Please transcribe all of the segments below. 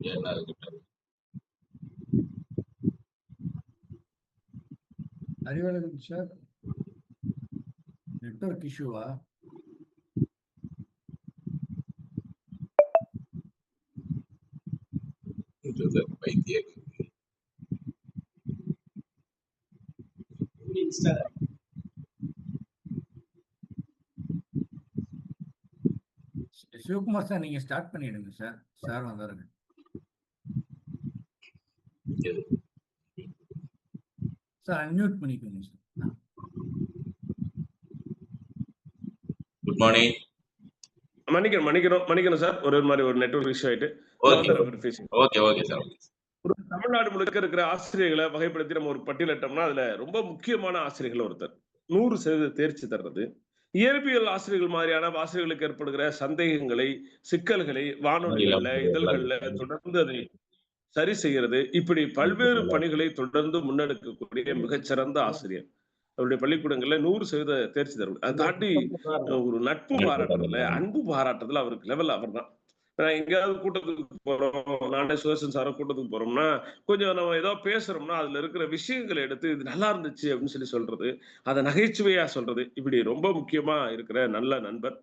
என்ன இருக்கட்டும். Arivazhagan sir, network இஷ்யூவா? இது பைத்தியம். சிவகுமார் சார், நீங்க ஸ்டார்ட் பண்ணிடுங்க சார். சார் வந்தாருங்க. இது. சார் அன்மியூட் பண்ணிக்கோங்க சார். Good morning. மன்னிக்கணும் சார். ஒரு மாதிரி ஒரு நெட்வொர்க் இஷ்யூ ஆயிட்டு ஓகே ஓகே சார். ஒரு தமிழ்நாடு முழுக்க இருக்கிற ஆசிரியர்களை வகைப்படுத்தி நம்ம ஒரு பட்டியலிட்டோம்னா அதுல ரொம்ப முக்கியமான ஆசிரியர்கள் ஒருத்தர் 100% தேர்ச்சி தர்றது. இயற்பியல் ஆசிரியர்கள் மாதிரியான ஆசிரியர்களுக்கு ஏற்படுகிற சந்தேகங்களை, சிக்கல்களை வானொலிகள்ல, இதழ்கள்ல தொடர்ந்து அதை சரி செய்யறது, இப்படி பல்வேறு பணிகளை தொடர்ந்து முன்னெடுக்கக்கூடிய மிகச்சிறந்த ஆசிரியர். அவருடைய பள்ளிக்கூடங்கள்ல 100% தேர்ச்சி தரும். அதை தாண்டி ஒரு நட்பு பாராட்டுறதுல, அன்பு பாராட்டுறதுல அவருக்கு லெவல் அவர் தான். எங்கேயாவது கூட்டத்துக்கு போறோம், நானே சுதர்சன் சார கூட்டத்துக்கு போறோம்னா, கொஞ்சம் நம்ம ஏதோ பேசுறோம்னா, அதுல இருக்கிற விஷயங்களை எடுத்து இது நல்லா இருந்துச்சு அப்படின்னு சொல்லி சொல்றது, அதை நகைச்சுவையா சொல்றது, இப்படி ரொம்ப முக்கியமா இருக்கிற நல்ல நண்பர்.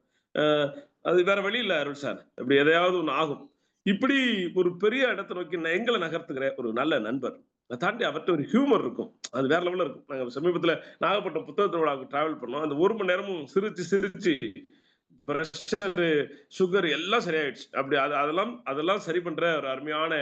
அது வேற வழி இல்ல அருள் சார். இப்படி எதையாவது ஒண்ணு ஆகும். இப்படி ஒரு பெரிய இடத்தை நோக்கி எங்களை நகர்த்துகிற ஒரு நல்ல நண்பர். அதை தாண்டி அவர்கிட்ட ஒரு ஹியூமர் இருக்கும். அது வேற லெவல்ல இருக்கும். நாங்க சமீபத்துல நாகப்பட்டினம் புத்தக திருவிழாவுக்கு டிராவல் பண்ணோம். அந்த 1 மணி நேரமும் சிரிச்சு பிரஷர், சுகர் எல்லாம் சரியாயிடுச்சு. அப்படி அதெல்லாம் சரி பண்ற ஒரு அருமையான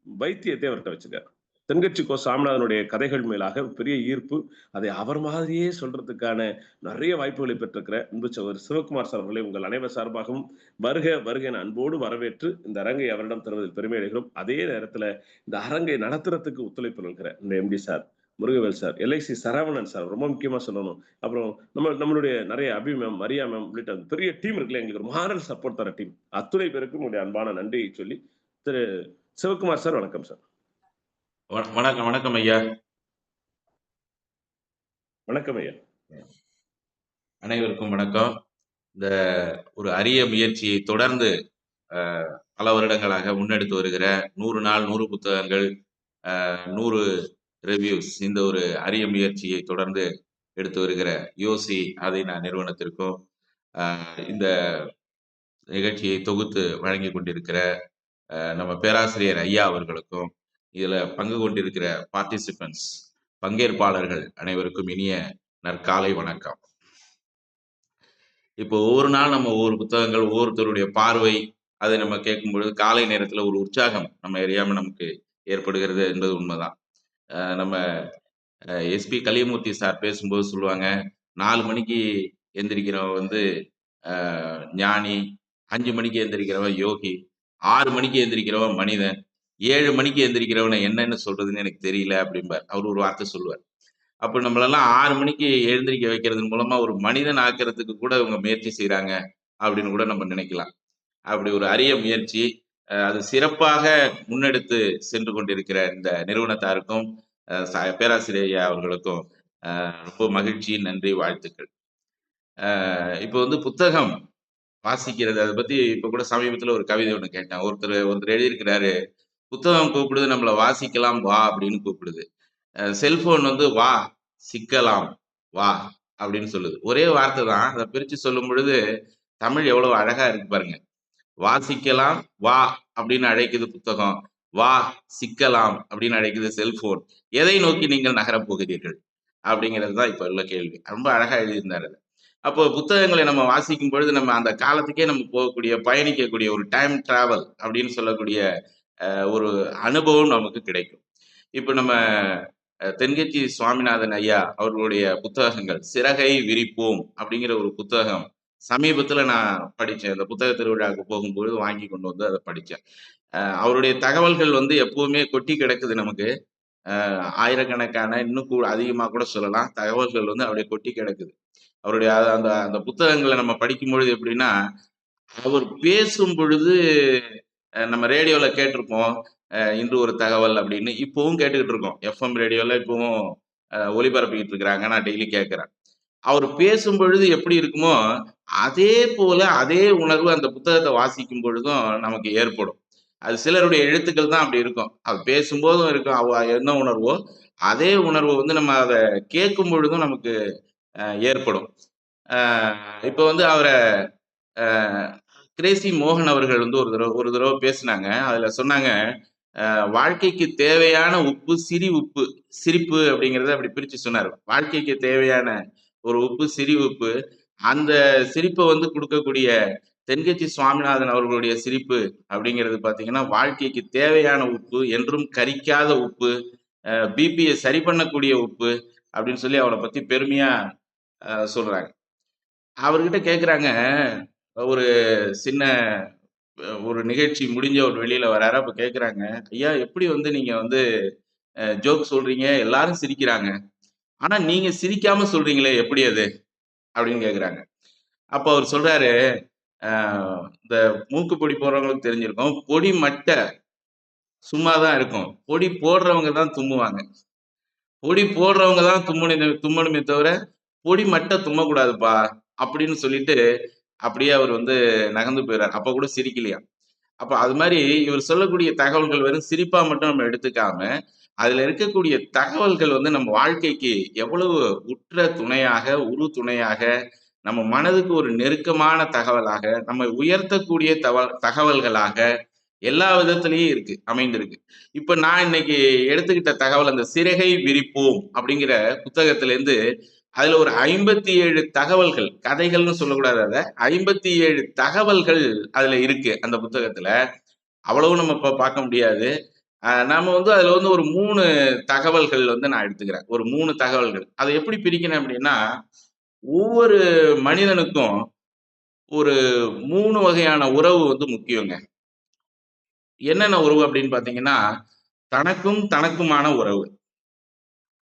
வைத்தியத்தை அவர்கிட்ட வச்சிருக்காரு. தென்கட்சி கோ சாமிநாதனுடைய கதைகள் மேலாக பெரிய ஈர்ப்பு. அதை அவர் மாதிரியே சொல்றதுக்கான நிறைய வாய்ப்புகளை பெற்றிருக்கிற அன்பு சகோதரர் சிவகுமார் சார் அவர்களை உங்கள் அனைவர் சார்பாகவும் வருக என அன்போடு வரவேற்று இந்த அரங்கை அவரிடம் தருவதில் பெருமை அடைகிறோம். அதே நேரத்துல இந்த அரங்கை நடத்துறதுக்கு ஒத்துழைப்பு நல்கிற இந்த MD sir, Murugavel sir, LIC Saravanan sir, ரொம்ப முக்கியமா சொல்லணும். அப்புறம் நம்மளுடைய நிறைய அபி மேம், மரியா மேம் உள்ளிட்ட பெரிய டீம் இருக்குல்ல, எங்களுக்கு ஒரு மாரல் சப்போர்ட் தர டீம், அத்துணை பேருக்கும் உங்களுடைய அன்பான நன்றியை சொல்லி, திரு சிவகுமார் சார் வணக்கம் சார். வணக்கம் ஐயா. வணக்கம் ஐயா. அனைவருக்கும் வணக்கம். இந்த ஒரு அரிய முயற்சியை தொடர்ந்து பல வருடங்களாக முன்னெடுத்து வருகிற 100 நாள் 100 புத்தகங்கள் 100 ரிவ்யூஸ், இந்த ஒரு அரிய முயற்சியை தொடர்ந்து எடுத்து வருகிற யோசி ஆதினா நிறுவனத்திற்கும் இந்த நிகழ்ச்சியை தொகுத்து வழங்கி கொண்டிருக்கிற நம்ம பேராசிரியர் ஐயா அவர்களுக்கும், இதுல பங்கு கொண்டிருக்கிற பார்ட்டிசிபென்ட்ஸ், பங்கேற்பாளர்கள் அனைவருக்கும் இனிய நற்காலை வணக்கம். இப்போ ஒவ்வொரு நாள் நம்ம ஒவ்வொரு புத்தகங்கள், ஒவ்வொருத்தருடைய பார்வை, அதை நம்ம கேட்கும் பொழுது காலை நேரத்துல ஒரு உற்சாகம் நம்ம அறியாம நமக்கு ஏற்படுகிறது என்பது உண்மைதான். நம்ம எஸ்பி கலியமூர்த்தி சார் பேசும்போது சொல்லுவாங்க, 4 மணிக்கு எந்திரிக்கிறவன் ஞானி, 5 மணிக்கு எந்திரிக்கிறவன் யோகி, 6 மணிக்கு எந்திரிக்கிறவன் மனிதன், 7 மணிக்கு எந்திரிக்கிறவனை என்னன்னு சொல்றதுன்னு எனக்கு தெரியல அப்படிம்பார். அவர் ஒரு வார்த்தை சொல்லுவார். அப்ப நம்மளெல்லாம் 6 மணிக்கு எழுந்திரிக்க வைக்கிறது மூலமா ஒரு மனிதன் ஆக்கிறதுக்கு கூட இவங்க முயற்சி செய்யறாங்க அப்படின்னு கூட நம்ம நினைக்கலாம். அப்படி ஒரு அரிய முயற்சி, அது சிறப்பாக முன்னெடுத்து சென்று கொண்டிருக்கிற இந்த நிறுவனத்தாருக்கும் பேராசிரியர் அவர்களுக்கும் ரொம்ப மகிழ்ச்சி, நன்றி, வாழ்த்துக்கள். இப்போ புத்தகம் வாசிக்கிறது, அதை பத்தி இப்ப கூட சமீபத்துல ஒரு கவிதை ஒண்ணு கேட்டேன். ஒருத்தர் எழுதியிருக்கிறாரு, புத்தகம் கூப்பிடுது நம்மளை வாசிக்கலாம் வா அப்படின்னு கூப்பிடுது. செல்போன் வா சிக்கலாம் வா அப்படின்னு சொல்லுது. ஒரே வார்த்தை தான், அதை பிரிச்சு சொல்லும் பொழுது தமிழ் எவ்வளவு அழகா இருக்கு பாருங்க. வாசிக்கலாம் வா அப்படின்னு அழைக்குது புத்தகம், வா சிக்கலாம் அப்படின்னு அழைக்குது செல்போன். எதை நோக்கி நீங்கள் நகரப் போகிறீர்கள் அப்படிங்கிறது தான் இப்ப உள்ள கேள்வி. ரொம்ப அழகா எழுதியிருந்தாரு. அப்போ புத்தகங்களை நம்ம வாசிக்கும் பொழுது நம்ம அந்த காலத்துக்கே நம்ம போகக்கூடிய, பயணிக்கக்கூடிய ஒரு டைம் டிராவல் அப்படின்னு சொல்லக்கூடிய ஒரு அனுபவம் நமக்கு கிடைக்கும். இப்ப நம்ம தென்கட்சி சுவாமிநாதன் ஐயா அவர்களுடைய புத்தகங்கள், சிறகை விரிப்போம் அப்படிங்கிற ஒரு புத்தகம் சமீபத்துல நான் படிச்சேன். இந்த புத்தக திருவிழாவுக்கு போகும்போது வாங்கி கொண்டு அதை படிச்சேன். அவருடைய தகவல்கள் எப்பவுமே கொட்டி கிடக்குது நமக்கு. ஆயிரக்கணக்கான, இன்னும் கூட அதிகமா கூட சொல்லலாம், தகவல்கள் அப்படியே கொட்டி கிடக்குது. அவருடைய அந்த அந்த புத்தகங்களை நம்ம படிக்கும் பொழுது எப்படின்னா, அவர் பேசும் பொழுது நம்ம ரேடியோல கேட்டிருப்போம், இன்று ஒரு தகவல் அப்படின்னு. இப்பவும் கேட்டுக்கிட்டு இருக்கோம். எஃப்எம் ரேடியோல இப்பவும் ஒளிபரப்பிக்கிட்டு இருக்கிறாங்க. நான் டெய்லி கேட்கிறேன். அவர் பேசும் பொழுது எப்படி இருக்குமோ அதே போல அதே உணர்வு அந்த புத்தகத்தை வாசிக்கும் பொழுதும் நமக்கு ஏற்படும். அது சிலருடைய எழுத்துக்கள் தான் அப்படி இருக்கும். அது பேசும்போதும் இருக்கும். என்ன உணர்வோ அதே உணர்வு வந்து நம்ம அதை கேட்கும் பொழுதும் நமக்கு ஏற்படும். இப்போ வந்து அவரை கிரேசி மோகன் அவர்கள் வந்து ஒரு தடவை பேசினாங்க. அதுல சொன்னாங்க, வாழ்க்கைக்கு தேவையான உப்பு உப்பு சிரிப்பு அப்படிங்கிறத அப்படி பிரிச்சு சொன்னார். வாழ்க்கைக்கு தேவையான ஒரு உப்பு உப்பு. அந்த சிரிப்பை வந்து கொடுக்கக்கூடிய தென்கட்சி சுவாமிநாதன் அவர்களுடைய சிரிப்பு அப்படிங்கிறது பார்த்தீங்கன்னா, வாழ்க்கைக்கு தேவையான உப்பு, என்றும் கரிக்காத உப்பு, பிபியை சரி பண்ணக்கூடிய உப்பு அப்படின்னு சொல்லி அவரை பத்தி பெருமையா சொல்றாங்க. அவர்கிட்ட கேட்குறாங்க, ஒரு சின்ன ஒரு நிகழ்ச்சி முடிஞ்ச ஒரு வெளியில வராரு. அப்ப கேட்குறாங்க, ஐயா எப்படி வந்து நீங்க வந்து ஜோக் சொல்றீங்க, எல்லாரும் சிரிக்கிறாங்க. ஆனா நீங்க சிரிக்காம சொல்றீங்களே எப்படி அது? அப்படின்னு கேட்குறாங்க. அப்ப அவர் சொல்றாரு, இந்த மூக்கு பொடி போடுறவங்களுக்கு தெரிஞ்சிருக்கும். பொடி மட்டை சும்மா தான் இருக்கும். பொடி போடுறவங்க தான் தும்முவாங்க. பொடி போடுறவங்க தான் தும்மணுமே தவிர, பொடி மட்டை தும்மக்கூடாதுப்பா அப்படின்னு சொல்லிட்டு, அப்படியே அவர் வந்து நகர்ந்து போயிறாரு. அப்ப கூட சிரிக்கலையாம். அப்ப அது மாதிரி இவர் சொல்லக்கூடிய தகவல்கள் வெறும் சிரிப்பா மட்டும் நம்ம எடுத்துக்காம, அதுல இருக்கக்கூடிய தகவல்கள் வந்து நம்ம வாழ்க்கைக்கு எவ்வளவு உற்ற துணையாக, உறு துணையாக, நம்ம மனதுக்கு ஒரு நெருக்கமான தகவலாக, நம்மை உயர்த்தக்கூடிய தகவல்களாக எல்லா விதத்திலயும் இருக்கு, அமைந்திருக்கு. இப்ப நான் இன்னைக்கு எடுத்துக்கிட்ட தகவல் அந்த சிறகை விரிப்போம் அப்படிங்கிற புத்தகத்திலேருந்து அதுல ஒரு 57 தகவல்கள், கதைகள்னு சொல்லக்கூடாது, அத 57 தகவல்கள் அதுல இருக்கு அந்த புத்தகத்துல. அவ்வளவு நம்ம இப்ப பார்க்க முடியாது. நாம வந்து அதுல வந்து ஒரு 3 தகவல்கள் வந்து நான் எடுத்துக்கிறேன். ஒரு 3 தகவல்கள். அதை எப்படி பிரிக்கிறேன் அப்படின்னா, ஒவ்வொரு மனிதனுக்கும் ஒரு 3 வகையான உறவு வந்து முக்கியங்க. என்னென்ன உறவு அப்படின்னு பாத்தீங்கன்னா, தனக்குமான உறவு.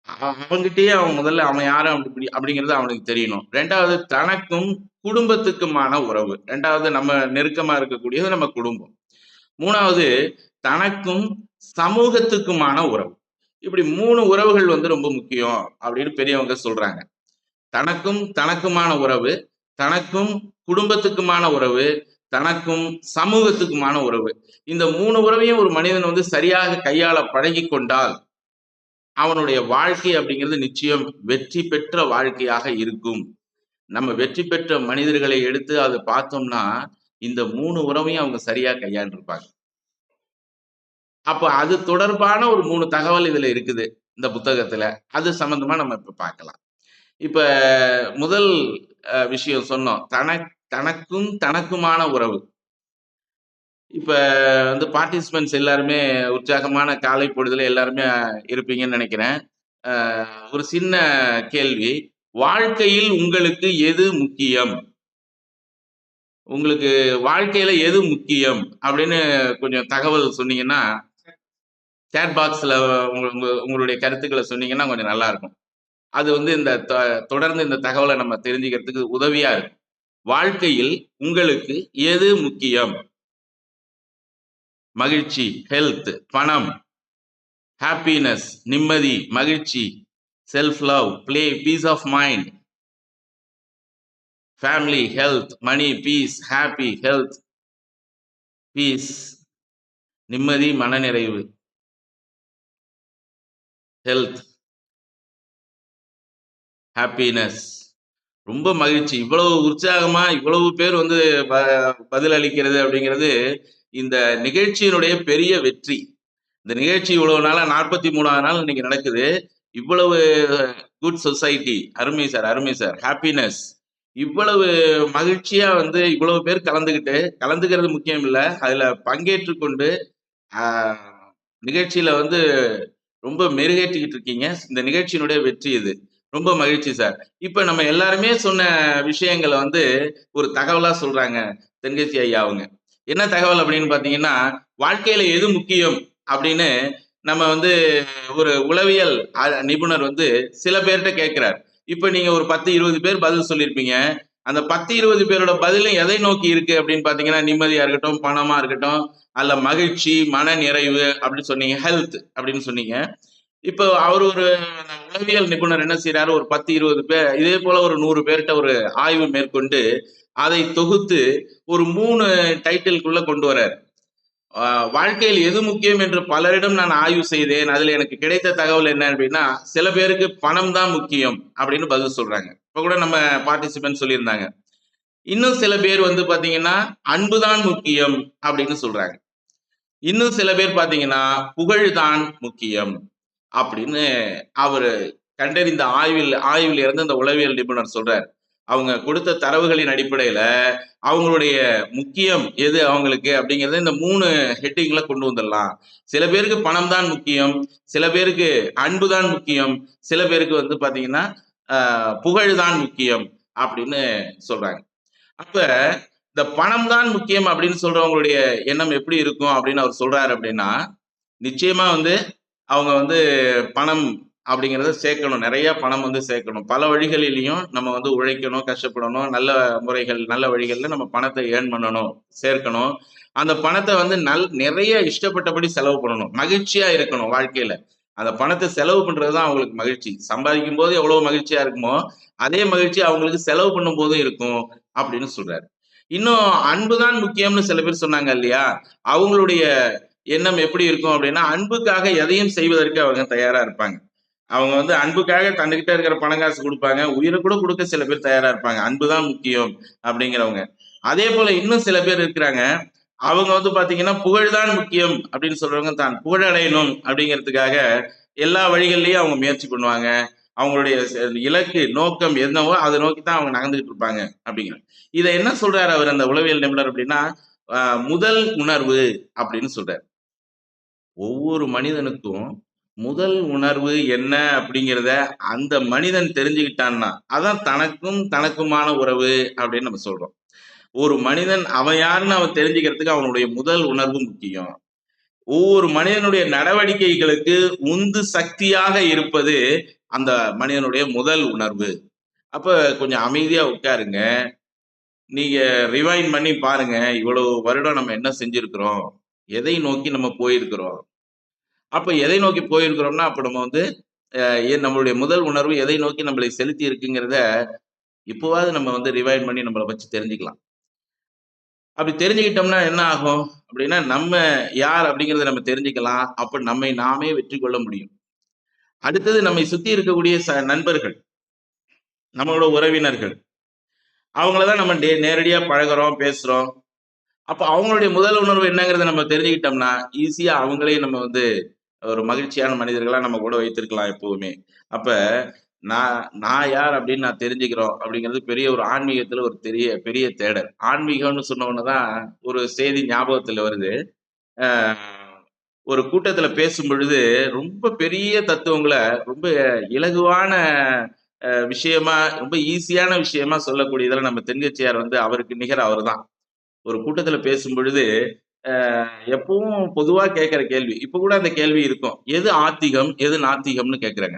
அவன்கிட்டயே அவன் முதல்ல அவன் யாரு அப்படிங்கிறது அவனுக்கு தெரியணும். 2வது தனக்கும் குடும்பத்துக்குமான உறவு. 2வது நம்ம நெருக்கமா இருக்கக்கூடியது நம்ம குடும்பம். 3வது தனக்கும் சமூகத்துக்குமான உறவு. இப்படி 3 உறவுகள் வந்து ரொம்ப முக்கியம் அப்படின்னு பெரியவங்க சொல்றாங்க. தனக்குமான உறவு, தனக்கும் குடும்பத்துக்குமான உறவு, தனக்கும் சமூகத்துக்குமான உறவு. இந்த 3 உறவையும் ஒரு மனிதன் வந்து சரியாக கையாள பழகி கொண்டால் அவனுடைய வாழ்க்கை அப்படிங்கிறது நிச்சயம் வெற்றி பெற்ற வாழ்க்கையாக இருக்கும். நம்ம வெற்றி பெற்ற மனிதர்களை எடுத்து அதை பார்த்தோம்னா, இந்த 3 உறவையும் அவங்க சரியா கையாண்டிருப்பாங்க. அப்ப அது தொடர்பான ஒரு 3 தகவல் இதுல இருக்குது, இந்த புத்தகத்துல. அது சம்பந்தமா நம்ம இப்ப பார்க்கலாம். இப்ப முதல் விஷயம் சொன்னோம். தனக்குமான உறவு. இப்ப வந்து பார்ட்டிசிபென்ட்ஸ் எல்லாருமே உற்சாகமான காலை பொழுதுல எல்லாருமே இருப்பீங்கன்னு நினைக்கிறேன். ஒரு சின்ன கேள்வி. வாழ்க்கையில் உங்களுக்கு எது முக்கியம்? உங்களுக்கு வாழ்க்கையில எது முக்கியம்? அப்படின்னு கொஞ்சம் தகவல் சொன்னீங்கன்னா, சேட் பாக்ஸ்ல உங்களுடைய கருத்துக்களை சொன்னீங்கன்னா கொஞ்சம் நல்லா இருக்கும். அது வந்து இந்த தொடர்ந்து இந்த தகவலை நம்ம தெரிஞ்சுக்கிறதுக்கு உதவியா இருக்கும். வாழ்க்கையில் உங்களுக்கு எது முக்கியம்? மகிழ்ச்சி, ஹெல்த், பணம், ஹாப்பினஸ், நிம்மதி, மகிழ்ச்சி, self love, play, peace of mind, family, health, money, peace, happy, health, peace, நிம்மதி, மனநிறைவு, ஹெல்த், ஹாப்பினஸ். ரொம்ப மகிழ்ச்சி. இவ்வளவு உற்சாகமா இவ்வளவு பேர் வந்து பதில் அளிக்கிறது அப்படிங்கிறது இந்த நிகழ்ச்சியினுடைய பெரிய வெற்றி. இந்த நிகழ்ச்சி இவ்வளவு நாளா 43வது நாள் இன்னைக்கு நடக்குது. இவ்வளவு குட் சொசைட்டி. அருமை சார், அருமை சார். ஹாப்பினஸ். இவ்வளவு மகிழ்ச்சியா வந்து இவ்வளவு பேர் கலந்துக்கிறது முக்கியம் இல்ல, அதுல பங்கேற்று கொண்டு நிகழ்ச்சியில வந்து ரொம்ப மெருகேற்றிக்கிட்டு இருக்கீங்க. இந்த நிகழ்ச்சியினுடைய வெற்றி இது. ரொம்ப மகிழ்ச்சி சார். இப்ப நம்ம எல்லாருமே சொன்ன விஷயங்களை வந்து ஒரு தகவலா சொல்றாங்க தென்கட்சி ஐயா அவங்க. என்ன தகவல் அப்படின்னு பாத்தீங்கன்னா, வாழ்க்கையில எது முக்கியம் அப்படின்னு நம்ம வந்து ஒரு உளவியல் நிபுணர் வந்து சில பேர்கிட்ட கேட்கிறார். இப்ப நீங்க ஒரு 10-20 பேர் பதில் சொல்லியிருப்பீங்க. அந்த 10-20 பேரோட பதிலும் எதை நோக்கி இருக்கு அப்படின்னு பாத்தீங்கன்னா, நிம்மதியா இருக்கட்டும், பணமா இருக்கட்டும், அல்ல மகிழ்ச்சி, மன நிறைவு அப்படின்னு சொன்னீங்க, ஹெல்த் அப்படின்னு சொன்னீங்க. இப்போ அவர் ஒரு உளவியல் நிபுணர் என்ன செய்யறாரு, ஒரு 10-20 பேர் இதே போல ஒரு 100 பேர்கிட்ட ஒரு ஆய்வு மேற்கொண்டு அதை தொகுத்து ஒரு 3 டைட்டிலுக்குள்ள கொண்டு வர்றாரு. வாழ்க்கையில் எது முக்கியம் என்று பலரிடம் நான் ஆய்வு செய்தேன். அதுல எனக்கு கிடைத்த தகவல் என்ன அப்படின்னா, சில பேருக்கு பணம் தான் முக்கியம் அப்படின்னு பதில் சொல்றாங்க. இப்ப கூட நம்ம பார்ட்டிசிபென்ட் சொல்லியிருந்தாங்க. இன்னும் சில பேர் வந்து பாத்தீங்கன்னா, அன்பு தான் முக்கியம் அப்படின்னு சொல்றாங்க. இன்னும் சில பேர் பாத்தீங்கன்னா, புகழ் தான் முக்கியம் அப்படின்னு அவரு கண்டறிந்த ஆய்வில் இருந்து அந்த உளவியல் நிபுணர் சொல்றார். அவங்க கொடுத்த தரவுகளின் அடிப்படையில அவங்களுடைய முக்கியம் எது அவங்களுக்கு அப்படிங்கறத இந்த 3 ஹெட்டிங்ல கொண்டு வந்துடலாம். சில பேருக்கு பணம் தான் முக்கியம், சில பேருக்கு அன்பு தான் முக்கியம், சில பேருக்கு வந்து பாத்தீங்கன்னா புகழ் தான் முக்கியம் அப்படின்னு சொல்றாங்க. அப்ப இந்த பணம் தான் முக்கியம் அப்படின்னு சொல்றவங்களுடைய எண்ணம் எப்படி இருக்கும் அப்படின்னு அவர் சொல்றாரு அப்படின்னா, நிச்சயமா வந்து அவங்க வந்து பணம் அப்படிங்கிறத சேர்க்கணும். நிறைய பணம் வந்து சேர்க்கணும். பல வழிகளிலையும் நம்ம வந்து உழைக்கணும், கஷ்டப்படணும். நல்ல முறைகள், நல்ல வழிகள்ல நம்ம பணத்தை ஏர்ன் பண்ணணும், சேர்க்கணும். அந்த பணத்தை வந்து நிறைய இஷ்டப்பட்டபடி செலவு பண்ணணும். மகிழ்ச்சியா இருக்கணும் வாழ்க்கையில. அந்த பணத்தை செலவு பண்றதுதான் அவங்களுக்கு மகிழ்ச்சி. சம்பாதிக்கும் போது எவ்வளவு மகிழ்ச்சியா இருக்குமோ, அதே மகிழ்ச்சி அவங்களுக்கு செலவு பண்ணும் போதும் இருக்கும் அப்படின்னு சொல்றாரு. இன்னும் அன்புதான் முக்கியம்னு சில பேர் சொன்னாங்க இல்லையா? அவங்களுடைய எண்ணம் எப்படி இருக்கும் அப்படின்னா, அன்புக்காக எதையும் செய்வதற்கு அவங்க தயாரா இருப்பாங்க. அவங்க வந்து அன்புக்காக தன்னுகிட்ட இருக்கிற பணம் காசு கொடுப்பாங்க. உயிரை கூட கொடுக்க சில பேர் தயாரா இருப்பாங்க. அன்புதான் முக்கியம் அப்படிங்கிறவங்க. அதே போல இன்னும் சில பேர் இருக்கிறாங்க. அவங்க வந்து பாத்தீங்கன்னா புகழ்தான் முக்கியம் அப்படின்னு சொல்றவங்க தான் புகழடையணும் அப்படிங்கிறதுக்காக எல்லா வழிகள்லயும் அவங்க முயற்சி பண்ணுவாங்க. அவங்களுடைய இலக்கு நோக்கம் என்னவோ அதை நோக்கி தான் அவங்க நகர்ந்துகிட்டு இருப்பாங்க அப்படிங்கிற. இதை என்ன சொல்றாரு அவர் அந்த உளவியல் நிபுணர் அப்படின்னா, முதல் உணர்வு அப்படின்னு சொல்றாரு. ஒவ்வொரு மனிதனுக்கும் முதல் உணர்வு என்ன அப்படிங்கிறத அந்த மனிதன் தெரிஞ்சுக்கிட்டான்னா அதான் தனக்கும் தனக்குமான உறவு அப்படின்னு நம்ம சொல்றோம். ஒரு மனிதன் அவன் யாருன்னு அவன் தெரிஞ்சுக்கிறதுக்கு அவனுடைய முதல் உணர்வு முக்கியம். ஒவ்வொரு மனிதனுடைய நடவடிக்கைகளுக்கு உந்து சக்தியாக இருப்பது அந்த மனிதனுடைய முதல் உணர்வு. அப்ப கொஞ்சம் அமைதியா உட்காருங்க. நீங்க ரிவைண்ட் பண்ணி பாருங்க. இவ்வளவு வருடம் நம்ம என்ன செஞ்சிருக்கிறோம், எதை நோக்கி நம்ம போயிருக்கிறோம். அப்ப எதை நோக்கி போயிருக்கிறோம்னா அப்ப நம்ம வந்து நம்மளுடைய முதல் உணர்வு எதை நோக்கி நம்மளை செலுத்தி இருக்குங்கிறத இப்போவாவது நம்ம வந்து ரிவைண்ட் பண்ணி நம்மளை வச்சு தெரிஞ்சுக்கலாம். அப்படி தெரிஞ்சுக்கிட்டோம்னா என்ன ஆகும் அப்படின்னா, நம்ம யார் அப்படிங்கிறத நம்ம தெரிஞ்சுக்கலாம். அப்ப நம்மை நாமே வெற்றி கொள்ள முடியும். அடுத்தது நம்மை சுத்தி இருக்கக்கூடிய நண்பர்கள், நம்மளோட உறவினர்கள், அவங்களதான் நம்ம நேரடியா பழகுறோம், பேசுறோம். அப்ப அவங்களுடைய முதல் உணர்வு என்னங்கிறத நம்ம தெரிஞ்சுக்கிட்டோம்னா ஈஸியா அவங்களையும் நம்ம வந்து ஒரு மகிழ்ச்சியான மனிதர்களா நம்ம கூட வைத்திருக்கலாம் எப்பவுமே. அப்ப நான் நான் யார் அப்படின்னு நான் தெரிஞ்சுக்கிறோம் அப்படிங்கிறது பெரிய ஒரு ஆன்மீகத்துல ஒரு பெரிய பெரிய தேடல். ஆன்மீகம்னு சொன்ன உடனேதான் ஒரு செய்தி ஞாபகத்துல வருது. ஒரு கூட்டத்துல பேசும் பொழுது ரொம்ப பெரிய தத்துவங்களை ரொம்ப இலகுவான விஷயமா, ரொம்ப ஈஸியான விஷயமா சொல்லக்கூடியதுல நம்ம தென்கட்சியார் வந்து அவருக்கு நிகர் அவர் தான். ஒரு கூட்டத்துல பேசும் பொழுது எப்பவும் பொதுவா கேட்கிற கேள்வி, இப்ப கூட அந்த கேள்வி இருக்கும். எது ஆத்திகம், எது நாத்திகம்னு கேட்கிறாங்க.